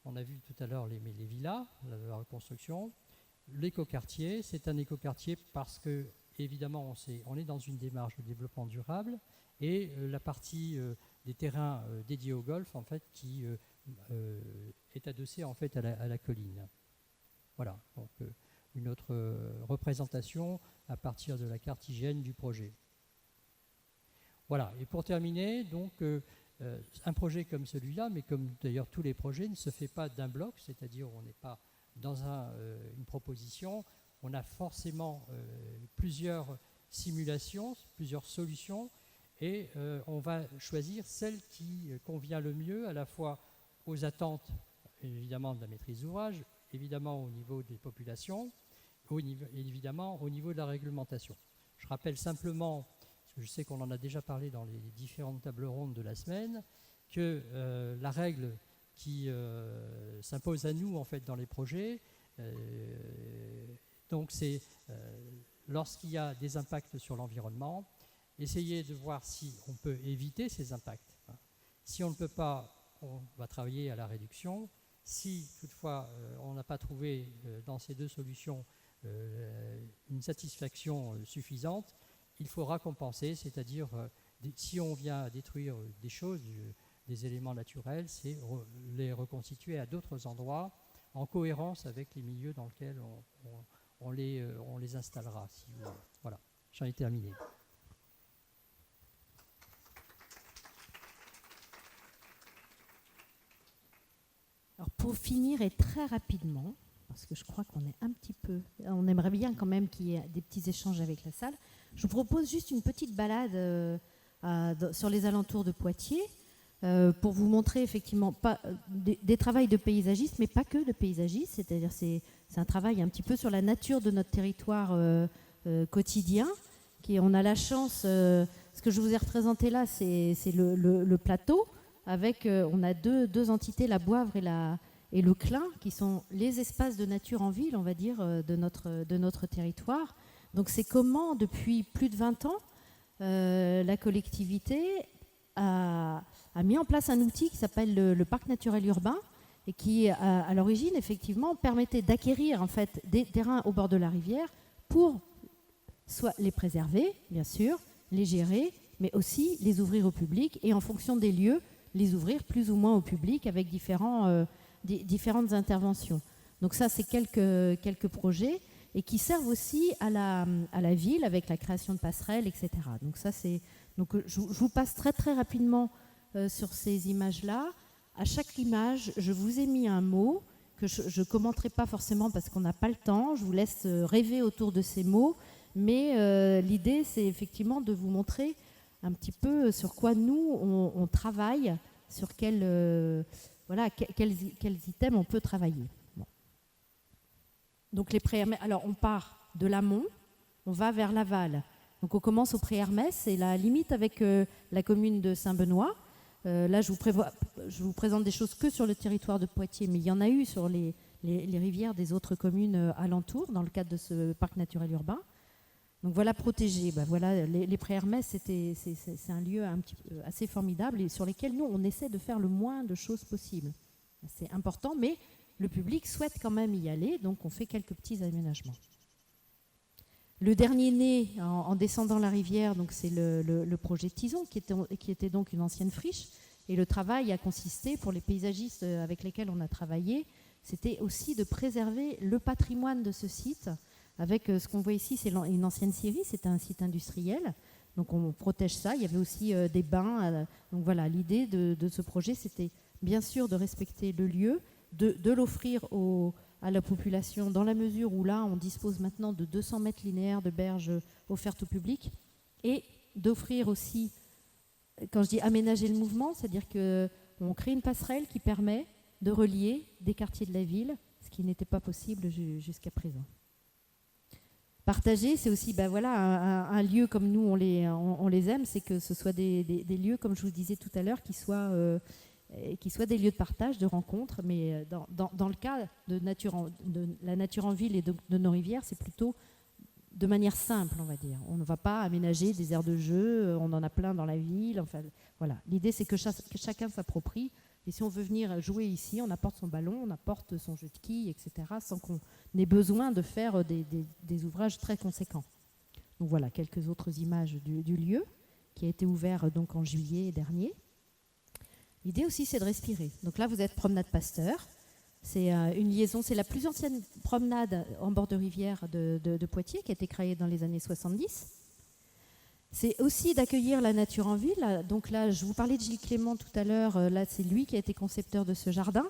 On a vu tout à l'heure les villas, la reconstruction. L'écoquartier, c'est un écoquartier parce que, évidemment, on est dans une démarche de développement durable et la partie des terrains dédiés au golf, en fait, qui est adossée en fait, à la colline. Voilà, donc une autre représentation à partir de la cartesienne du projet. Voilà, et pour terminer, donc, un projet comme celui-là, mais comme d'ailleurs tous les projets, ne se fait pas d'un bloc, c'est-à-dire on n'est pas dans une proposition, on a forcément plusieurs simulations, plusieurs solutions, et on va choisir celle qui convient le mieux à la fois aux attentes, évidemment, de la maîtrise d'ouvrage, évidemment au niveau des populations, évidemment au niveau de la réglementation. Je rappelle simplement, parce que je sais qu'on en a déjà parlé dans les différentes tables rondes de la semaine, que la règle qui s'impose à nous en fait dans les projets, donc c'est lorsqu'il y a des impacts sur l'environnement, essayer de voir si on peut éviter ces impacts. Si on ne peut pas, on va travailler à la réduction. Si toutefois on n'a pas trouvé dans ces deux solutions une satisfaction suffisante, il faudra compenser, c'est-à-dire si on vient détruire des choses, des éléments naturels, c'est les reconstituer à d'autres endroits en cohérence avec les milieux dans lesquels on les installera. Si vous voulez. Voilà, j'en ai terminé. Alors pour finir et très rapidement, parce que je crois qu'on est un petit peu... On aimerait bien quand même qu'il y ait des petits échanges avec la salle. Je vous propose juste une petite balade sur les alentours de Poitiers pour vous montrer effectivement des travails de paysagistes, mais pas que de paysagistes. C'est-à-dire c'est un travail un petit peu sur la nature de notre territoire quotidien. On a la chance... ce que je vous ai représenté là, c'est le plateau. On a deux entités, la Boivre et le Clin, qui sont les espaces de nature en ville, on va dire, de notre territoire. Donc c'est comment, depuis plus de 20 ans, la collectivité a mis en place un outil qui s'appelle le parc naturel urbain et qui, à l'origine, effectivement, permettait d'acquérir en fait, des terrains au bord de la rivière pour soit les préserver, bien sûr, les gérer, mais aussi les ouvrir au public et en fonction des lieux, les ouvrir plus ou moins au public avec différentes interventions. Donc ça, c'est quelques projets et qui servent aussi à la ville avec la création de passerelles, etc. Donc ça, je vous passe très très rapidement sur ces images-là. À chaque image, je vous ai mis un mot que je ne commenterai pas forcément parce qu'on n'a pas le temps. Je vous laisse rêver autour de ces mots. Mais l'idée, c'est effectivement de vous montrer un petit peu sur quoi nous, on travaille, sur quels items on peut travailler. Bon. Donc les pré-Hermès, alors on part de l'amont, on va vers l'aval. Donc on commence au pré-Hermès, c'est la limite avec la commune de Saint-Benoît. Là, je vous présente des choses que sur le territoire de Poitiers, mais il y en a eu sur les rivières des autres communes alentours, dans le cadre de ce parc naturel urbain. Donc voilà, protégé. Ben voilà, les pré-Hermès, c'est un lieu assez formidable et sur lesquels nous, on essaie de faire le moins de choses possible. C'est important, mais le public souhaite quand même y aller, donc on fait quelques petits aménagements. Le dernier né en descendant la rivière, donc c'est le projet Tison, qui était donc une ancienne friche. Et le travail a consisté, pour les paysagistes avec lesquels on a travaillé, c'était aussi de préserver le patrimoine de ce site. Avec ce qu'on voit ici, c'est une ancienne scierie, c'était un site industriel. Donc on protège ça. Il y avait aussi des bains. Donc voilà, l'idée de ce projet, c'était bien sûr de respecter le lieu, de l'offrir à la population dans la mesure où là, on dispose maintenant de 200 mètres linéaires de berges offertes au public et d'offrir aussi, quand je dis aménager le mouvement, c'est-à-dire qu'on crée une passerelle qui permet de relier des quartiers de la ville, ce qui n'était pas possible jusqu'à présent. Partager, c'est aussi un lieu comme nous, on les aime, c'est que ce soit des lieux, comme je vous disais tout à l'heure, qui soient et qui soient des lieux de partage, de rencontres. Mais dans le cas de la nature en ville et de nos rivières, c'est plutôt de manière simple, on va dire. On ne va pas aménager des aires de jeu, on en a plein dans la ville. Enfin, voilà. L'idée, c'est que chacun s'approprie. Et si on veut venir jouer ici, on apporte son ballon, on apporte son jeu de quilles, etc., sans qu'on ait besoin de faire des ouvrages très conséquents. Donc voilà, quelques autres images du lieu, qui a été ouvert donc en juillet dernier. L'idée aussi, c'est de respirer. Donc là, vous êtes promenade Pasteur. C'est une liaison, c'est la plus ancienne promenade en bord de rivière de Poitiers, qui a été créée dans les années 70. C'est aussi d'accueillir la nature en ville. Donc là, je vous parlais de Gilles Clément tout à l'heure. Là, c'est lui qui a été concepteur de ce jardin.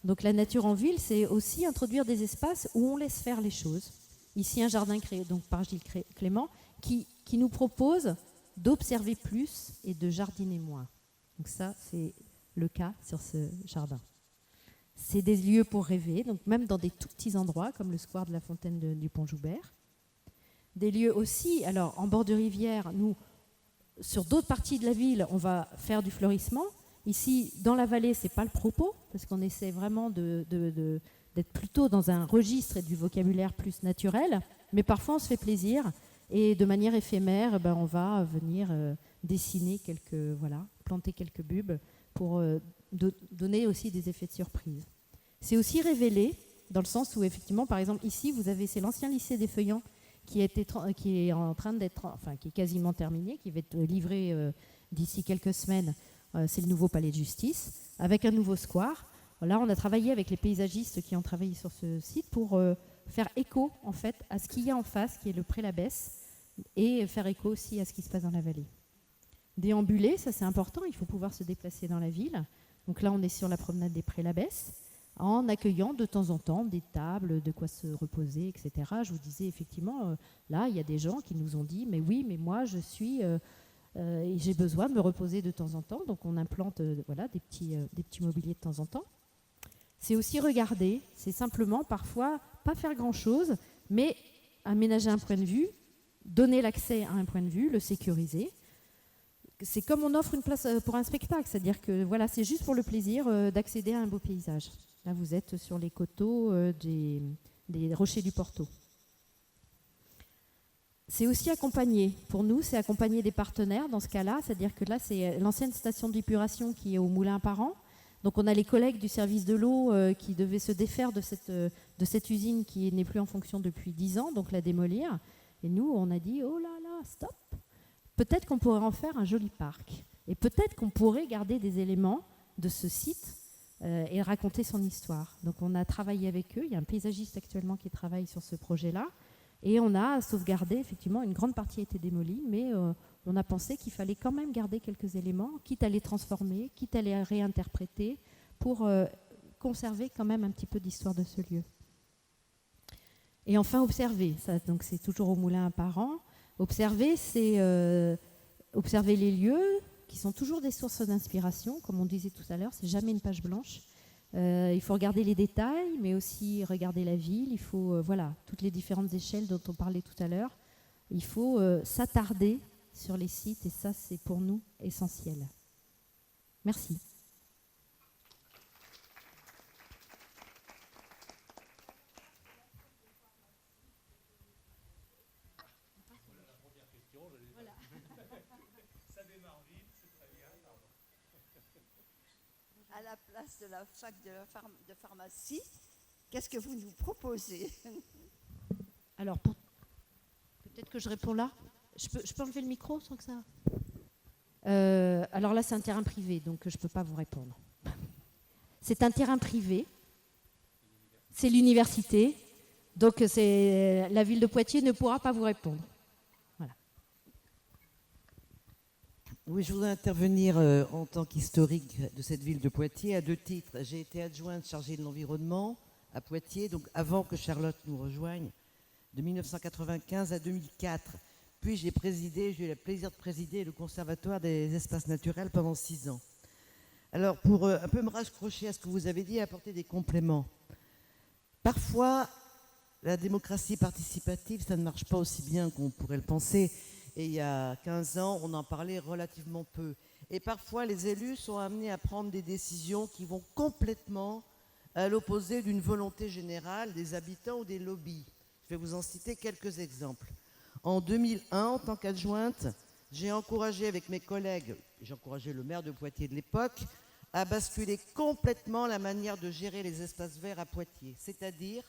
Donc la nature en ville, c'est aussi introduire des espaces où on laisse faire les choses. Ici, un jardin créé donc par Gilles Clément qui nous propose d'observer plus et de jardiner moins. Donc ça, c'est le cas sur ce jardin. C'est des lieux pour rêver, donc même dans des tout petits endroits, comme le square de la Fontaine du Pont-Joubert. Des lieux aussi, alors en bord de rivière, nous, sur d'autres parties de la ville, on va faire du fleurissement. Ici, dans la vallée, ce n'est pas le propos, parce qu'on essaie vraiment d'être plutôt dans un registre et du vocabulaire plus naturel, mais parfois on se fait plaisir, et de manière éphémère, on va venir dessiner planter quelques bulbes pour donner aussi des effets de surprise. C'est aussi révélé, dans le sens où effectivement, par exemple, ici, c'est l'ancien lycée des Feuillants qui est en train d'être, enfin, qui est quasiment terminé, qui va être livré d'ici quelques semaines. C'est le nouveau palais de justice, avec un nouveau square. Là, on a travaillé avec les paysagistes qui ont travaillé sur ce site pour faire écho, en fait, à ce qu'il y a en face, qui est le Pré-Labesse, et faire écho aussi à ce qui se passe dans la vallée. Déambuler, ça c'est important, il faut pouvoir se déplacer dans la ville. Donc là, on est sur la promenade des Pré-Labesse, en accueillant de temps en temps des tables, de quoi se reposer, etc. Je vous disais effectivement, là, il y a des gens qui nous ont dit, mais oui, mais moi, je suis... j'ai besoin de me reposer de temps en temps, donc on implante des petits mobiliers de temps en temps. C'est aussi regarder, c'est simplement parfois pas faire grand-chose, mais aménager un point de vue, donner l'accès à un point de vue, le sécuriser. C'est comme on offre une place pour un spectacle, c'est-à-dire que voilà, c'est juste pour le plaisir d'accéder à un beau paysage. Là, vous êtes sur les coteaux des rochers du Porto. C'est aussi accompagner. Pour nous, c'est accompagner des partenaires dans ce cas-là, c'est-à-dire que là, c'est l'ancienne station d'épuration qui est au Moulin à Parent. Donc, on a les collègues du service de l'eau qui devaient se défaire de cette usine qui n'est plus en fonction depuis 10 ans, donc la démolir. Et nous, on a dit, oh là là, stop. Peut-être qu'on pourrait en faire un joli parc. Et peut-être qu'on pourrait garder des éléments de ce site et raconter son histoire. Donc, on a travaillé avec eux. Il y a un paysagiste actuellement qui travaille sur ce projet-là. Et on a sauvegardé, effectivement, une grande partie a été démolie, mais on a pensé qu'il fallait quand même garder quelques éléments, quitte à les transformer, quitte à les réinterpréter, pour conserver quand même un petit peu d'histoire de ce lieu. Et enfin, observer. Ça, donc, c'est toujours au Moulin à Parent. Observer, c'est observer les lieux, qui sont toujours des sources d'inspiration, comme on disait tout à l'heure, c'est jamais une page blanche. Il faut regarder les détails, mais aussi regarder la ville. Il faut, toutes les différentes échelles dont on parlait tout à l'heure. Il faut s'attarder sur les sites, et ça, c'est pour nous essentiel. Merci. À la place de la fac de pharmacie, qu'est-ce que vous nous proposez? Alors, peut-être que je réponds là. Je peux enlever le micro sans que ça... alors là, c'est un terrain privé, donc je ne peux pas vous répondre. C'est un terrain privé. C'est l'université. Donc, la ville de Poitiers ne pourra pas vous répondre. Oui, je voudrais intervenir en tant qu'historique de cette ville de Poitiers à 2 titres. J'ai été adjointe chargée de l'environnement à Poitiers, donc avant que Charlotte nous rejoigne, de 1995 à 2004. Puis j'ai eu le plaisir de présider le Conservatoire des espaces naturels pendant 6 ans. Alors, pour un peu me raccrocher à ce que vous avez dit et apporter des compléments. Parfois, la démocratie participative, ça ne marche pas aussi bien qu'on pourrait le penser. Et il y a 15 ans, on en parlait relativement peu. Et parfois, les élus sont amenés à prendre des décisions qui vont complètement à l'opposé d'une volonté générale des habitants ou des lobbies. Je vais vous en citer quelques exemples. En 2001, en tant qu'adjointe, j'ai encouragé avec mes collègues, j'ai encouragé le maire de Poitiers de l'époque, à basculer complètement la manière de gérer les espaces verts à Poitiers, c'est-à-dire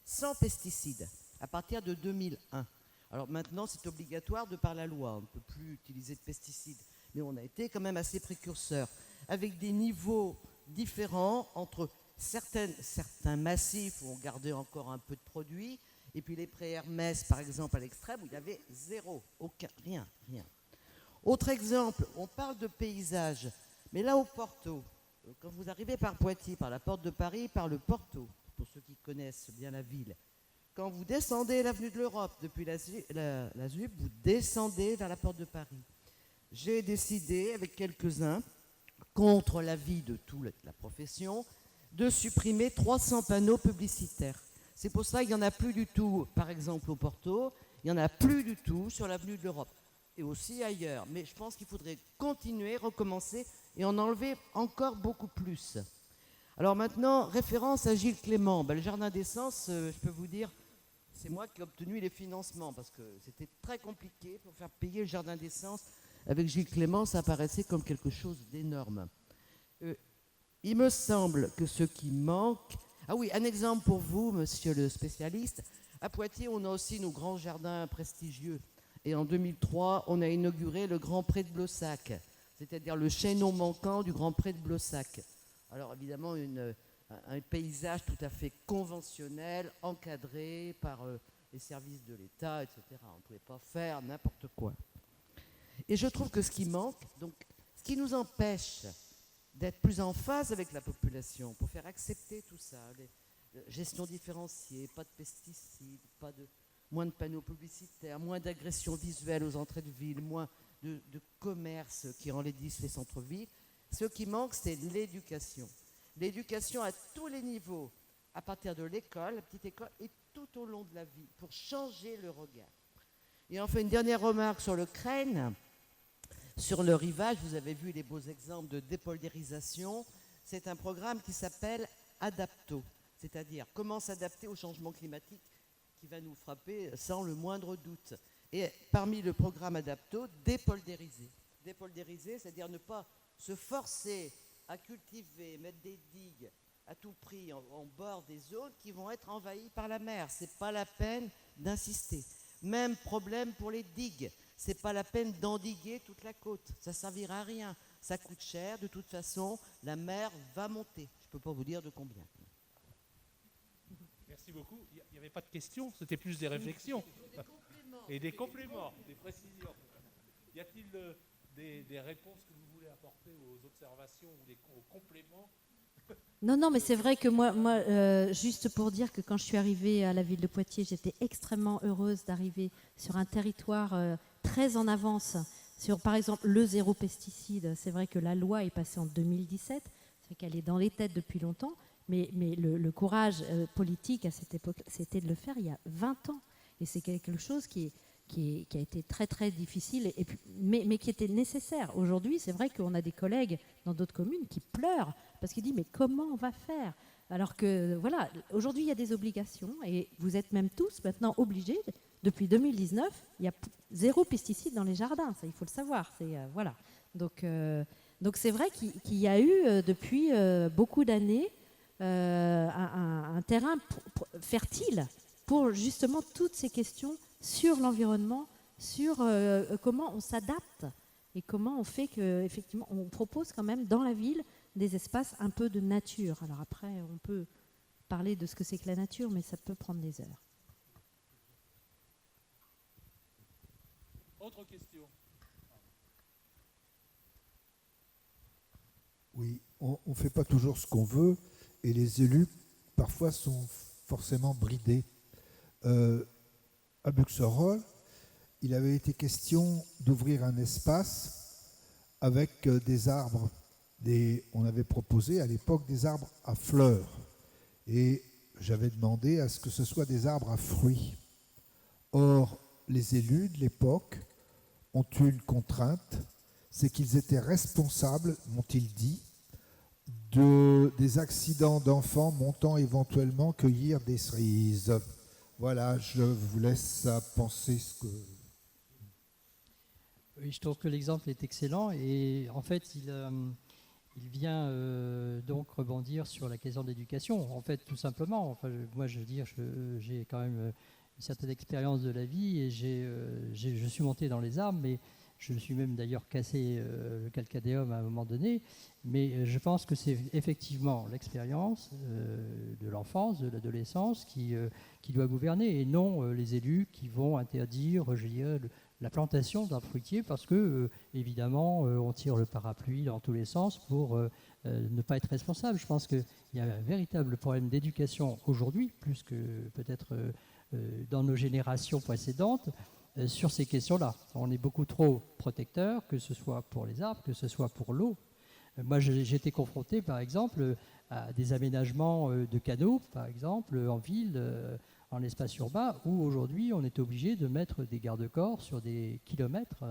sans pesticides, à partir de 2001. Alors maintenant, c'est obligatoire de par la loi, on ne peut plus utiliser de pesticides, mais on a été quand même assez précurseurs, avec des niveaux différents entre certains massifs où on gardait encore un peu de produits, et puis les prés Hermès, par exemple, à l'extrême, où il y avait zéro, aucun, rien. Autre exemple, on parle de paysage, mais là au Porto, quand vous arrivez par Poitiers, par la porte de Paris, par le Porto, pour ceux qui connaissent bien la ville, quand vous descendez l'avenue de l'Europe depuis la ZUP, vous descendez vers la porte de Paris. J'ai décidé, avec quelques-uns, contre l'avis de toute la profession, de supprimer 300 panneaux publicitaires. C'est pour ça qu'il n'y en a plus du tout, par exemple au Porto, il n'y en a plus du tout sur l'avenue de l'Europe, et aussi ailleurs. Mais je pense qu'il faudrait continuer, recommencer, et en enlever encore beaucoup plus. Alors maintenant, référence à Gilles Clément. Le Jardin d'Essence, je peux vous dire, c'est moi qui ai obtenu les financements, parce que c'était très compliqué pour faire payer le Jardin d'Essence. Avec Gilles Clément, ça paraissait comme quelque chose d'énorme. Il me semble que ce qui manque... Ah oui, un exemple pour vous, monsieur le spécialiste. À Poitiers, on a aussi nos grands jardins prestigieux. Et en 2003, on a inauguré le Grand Pré de Blossac, c'est-à-dire le chaînon manquant du Grand Pré de Blossac. Alors évidemment, un paysage tout à fait conventionnel, encadré par les services de l'État, etc. On ne pouvait pas faire n'importe quoi. Et je trouve que ce qui manque, donc, ce qui nous empêche d'être plus en phase avec la population, pour faire accepter tout ça, gestion différenciée, pas de pesticides, moins de panneaux publicitaires, moins d'agressions visuelles aux entrées de ville, moins de commerce qui enlaidissent les centres-villes. Ce qui manque, c'est l'éducation. L'éducation à tous les niveaux, à partir de l'école, la petite école, et tout au long de la vie, pour changer le regard. Et enfin, une dernière remarque sur le Crène. Sur le rivage, vous avez vu les beaux exemples de dépoldérisation. C'est un programme qui s'appelle Adapto, c'est-à-dire comment s'adapter au changement climatique qui va nous frapper sans le moindre doute. Et parmi le programme Adapto, dépoldériser. Dépoldériser, c'est-à-dire ne pas se forcer à cultiver, mettre des digues à tout prix en bord des zones qui vont être envahies par la mer. Ce n'est pas la peine d'insister. Même problème pour les digues. Ce n'est pas la peine d'endiguer toute la côte. Ça ne servira à rien. Ça coûte cher. De toute façon, la mer va monter. Je ne peux pas vous dire de combien. Merci beaucoup. Il n'y avait pas de questions, c'était plus des réflexions. Et des compléments, des précisions. Y a-t-il des réponses que vous voulez apporter aux observations ou aux compléments? Non, mais c'est vrai que moi, juste pour dire que quand je suis arrivée à la ville de Poitiers, j'étais extrêmement heureuse d'arriver sur un territoire très en avance sur, par exemple, le zéro pesticide. C'est vrai que la loi est passée en 2017, c'est vrai qu'elle est dans les têtes depuis longtemps, mais le courage politique à cette époque, c'était de le faire il y a 20 ans. Et c'est quelque chose qui a été très très difficile, mais qui était nécessaire. Aujourd'hui, c'est vrai qu'on a des collègues dans d'autres communes qui pleurent parce qu'ils disent mais comment on va faire? Alors que voilà, aujourd'hui il y a des obligations et vous êtes même tous maintenant obligés. Depuis 2019, il y a zéro pesticide dans les jardins, ça il faut le savoir. Voilà. Donc c'est vrai qu'il y a eu depuis beaucoup d'années un terrain fertile pour justement toutes ces questions sur l'environnement, sur comment on s'adapte et comment on fait qu'effectivement on propose quand même dans la ville des espaces un peu de nature. Alors après, on peut parler de ce que c'est que la nature, mais ça peut prendre des heures. Autre question. Oui, on ne fait pas toujours ce qu'on veut et les élus parfois sont forcément bridés. À Buxerolles, il avait été question d'ouvrir un espace avec des arbres. On avait proposé à l'époque des arbres à fleurs. Et j'avais demandé à ce que ce soit des arbres à fruits. Or, les élus de l'époque ont eu une contrainte, c'est qu'ils étaient responsables, m'ont-ils dit, des accidents d'enfants montant éventuellement cueillir des cerises. Voilà, je vous laisse à penser ce que... Oui, je trouve que l'exemple est excellent et en fait, il vient donc rebondir sur la question de l'éducation. En fait, tout simplement, enfin, moi, je veux dire, j'ai quand même une certaine expérience de la vie et je suis monté dans les arbres, mais je me suis même d'ailleurs cassé le calcadéum à un moment donné. Mais je pense que c'est effectivement l'expérience de l'enfance, de l'adolescence qui doit gouverner et non les élus qui vont interdire, je dirais, la plantation d'un fruitier parce que, évidemment, on tire le parapluie dans tous les sens pour ne pas être responsable. Je pense qu'il y a un véritable problème d'éducation aujourd'hui, plus que peut-être dans nos générations précédentes, sur ces questions-là. On est beaucoup trop protecteurs, que ce soit pour les arbres, que ce soit pour l'eau. Moi, j'ai été confronté, par exemple, à des aménagements de canaux, par exemple, en ville, en espace urbain, où aujourd'hui, on est obligé de mettre des garde-corps sur des kilomètres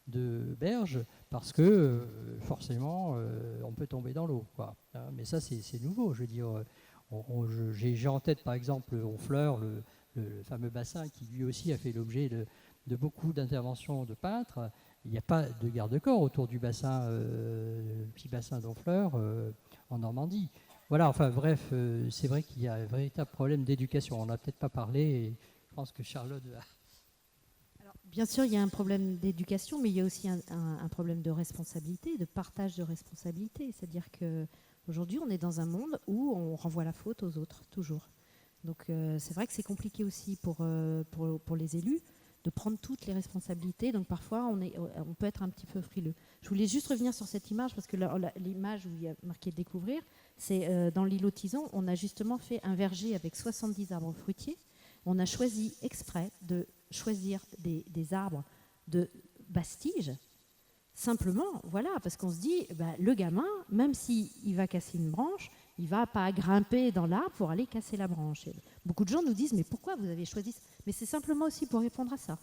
de berges, parce que, forcément, on peut tomber dans l'eau, quoi. Mais ça, c'est nouveau, je veux dire. J'ai en tête, par exemple, Honfleur, le fameux bassin qui, lui aussi, a fait l'objet de beaucoup d'interventions de peintres. Il n'y a pas de garde-corps autour du bassin, petit bassin d'Honfleur, en Normandie. Voilà, enfin bref, c'est vrai qu'il y a un véritable problème d'éducation. On n'a peut-être pas parlé, et je pense que Charlotte va... Alors, bien sûr, il y a un problème d'éducation, mais il y a aussi un problème de responsabilité, de partage de responsabilité. C'est-à-dire qu'aujourd'hui, on est dans un monde où on renvoie la faute aux autres, toujours. Donc c'est vrai que c'est compliqué aussi pour les élus de prendre toutes les responsabilités. Donc parfois, on peut être un petit peu frileux. Je voulais juste revenir sur cette image, parce que l'image où il y a marqué « découvrir », c'est dans l'îlot Tison, on a justement fait un verger avec 70 arbres fruitiers. On a choisi exprès de choisir des arbres de Bastige, simplement, voilà, parce qu'on se dit, le gamin, même s'il va casser une branche, il ne va pas grimper dans l'arbre pour aller casser la branche. Et beaucoup de gens nous disent, mais pourquoi vous avez choisi ça? Mais c'est simplement aussi pour répondre à ça.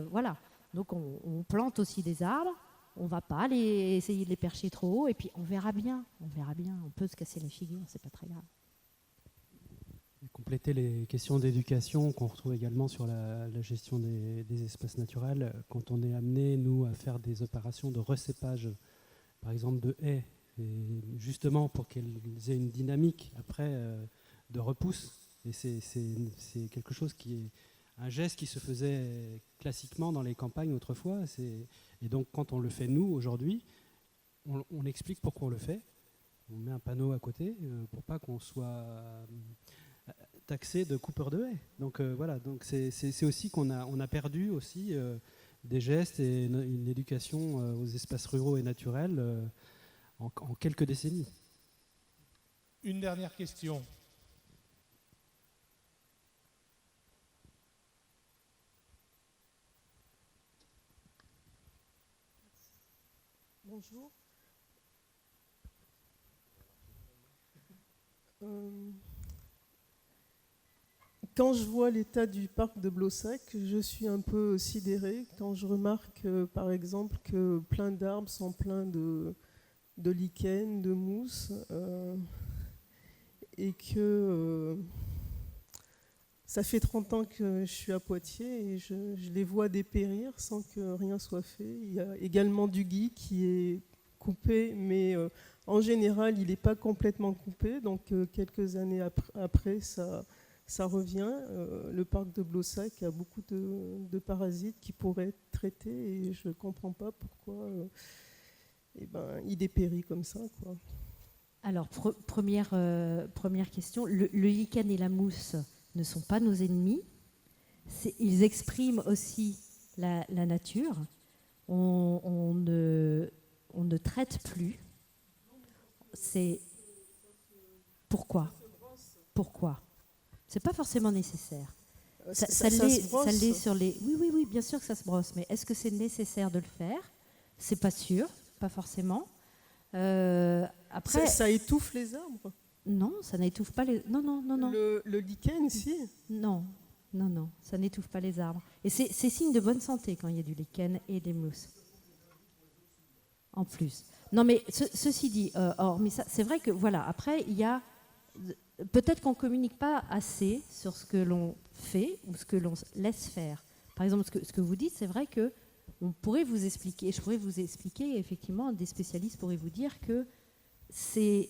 Voilà. Donc on plante aussi des arbres, on ne va pas essayer de les percher trop haut, et puis on verra bien, on peut se casser la figure, c'est pas très grave. Compléter les questions d'éducation qu'on retrouve également sur la gestion des espaces naturels, quand on est amené, nous, à faire des opérations de recépage, par exemple de haies, et justement pour qu'elles aient une dynamique après de repousse. Et c'est quelque chose qui est un geste qui se faisait classiquement dans les campagnes autrefois. Et donc quand on le fait nous aujourd'hui, on explique pourquoi on le fait. On met un panneau à côté pour pas qu'on soit taxé de coupeur de haies. Donc voilà, donc c'est aussi qu'on a perdu aussi des gestes et une éducation aux espaces ruraux et naturels en quelques décennies. Une dernière question. Bonjour. Quand je vois l'état du parc de Blossac, je suis un peu sidérée quand je remarque, par exemple, que plein d'arbres sont pleins de lichens, de mousse, et que ça fait 30 ans que je suis à Poitiers et je les vois dépérir sans que rien soit fait. Il y a également du gui qui est coupé, mais en général, il n'est pas complètement coupé. Donc quelques années après, ça revient. Le parc de Blossac a beaucoup de parasites qui pourraient être traités et je ne comprends pas pourquoi il dépérit comme ça, quoi. Alors, première question, le lichen et la mousse ne sont pas nos ennemis. Ils expriment aussi la nature. On ne traite plus. C'est pourquoi c'est pas forcément nécessaire. Ça l'est sur les. Oui, bien sûr que ça se brosse, mais est-ce que c'est nécessaire de le faire? C'est pas sûr, pas forcément. Après, ça étouffe les arbres? Non, ça n'étouffe pas les. Non. Le lichen, si. Non, ça n'étouffe pas les arbres. Et c'est signe de bonne santé quand il y a du lichen et des mousses. En plus. Non, mais ceci dit, hormis ça, c'est vrai que voilà, après, il y a. Peut-être qu'on ne communique pas assez sur ce que l'on fait ou ce que l'on laisse faire. Par exemple, ce que vous dites, c'est vrai que on pourrait vous expliquer, je pourrais vous expliquer, effectivement, des spécialistes pourraient vous dire que c'est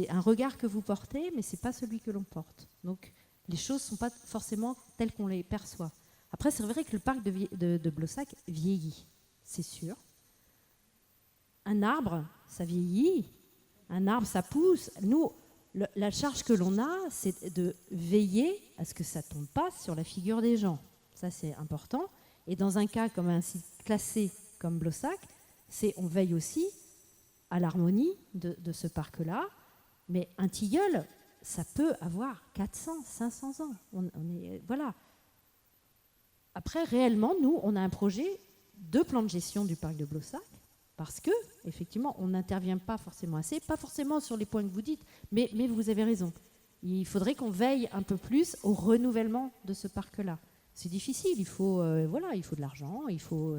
un regard que vous portez, mais ce n'est pas celui que l'on porte. Donc, les choses ne sont pas forcément telles qu'on les perçoit. Après, c'est vrai que le parc de Blossac vieillit, c'est sûr. Un arbre, ça vieillit. Un arbre, ça pousse. Nous, la charge que l'on a, c'est de veiller à ce que ça ne tombe pas sur la figure des gens. Ça, c'est important. Et dans un cas comme un site classé comme Blossac, on veille aussi à l'harmonie de ce parc-là. Mais un tilleul, ça peut avoir 400, 500 ans. Voilà. Après, réellement, nous, on a un projet de plan de gestion du parc de Blossac, parce que, effectivement, on n'intervient pas forcément assez, pas forcément sur les points que vous dites, mais vous avez raison. Il faudrait qu'on veille un peu plus au renouvellement de ce parc-là. C'est difficile, il faut de l'argent, il faut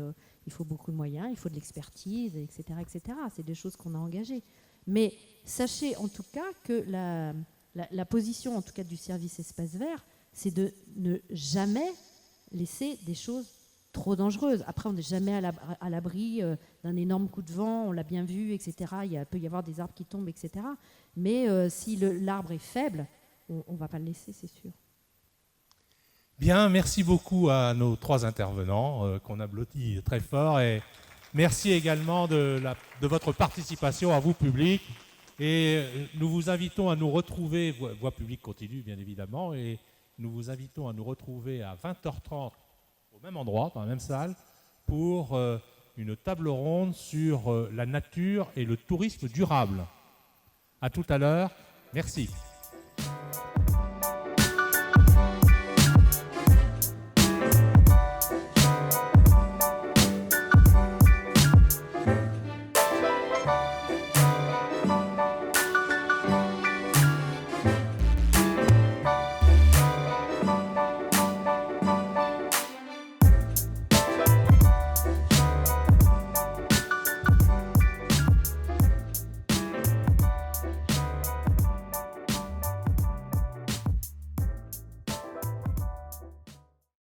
beaucoup de moyens, il faut de l'expertise, etc., etc. C'est des choses qu'on a engagées. Mais sachez en tout cas que la position, en tout cas du service espace vert, c'est de ne jamais laisser des choses trop dangereuses. Après, on n'est jamais à l'abri d'un énorme coup de vent, on l'a bien vu, etc. Il peut y avoir des arbres qui tombent, etc. Mais si l'arbre est faible, on ne va pas le laisser, c'est sûr. Bien, merci beaucoup à nos 3 intervenants qu'on applaudit très fort, et merci également de votre participation à vous, public. Et nous vous invitons à nous retrouver, Voix publique continue bien évidemment, et nous vous invitons à nous retrouver à 20h30 au même endroit, dans la même salle, pour une table ronde sur la nature et le tourisme durable. À tout à l'heure, merci.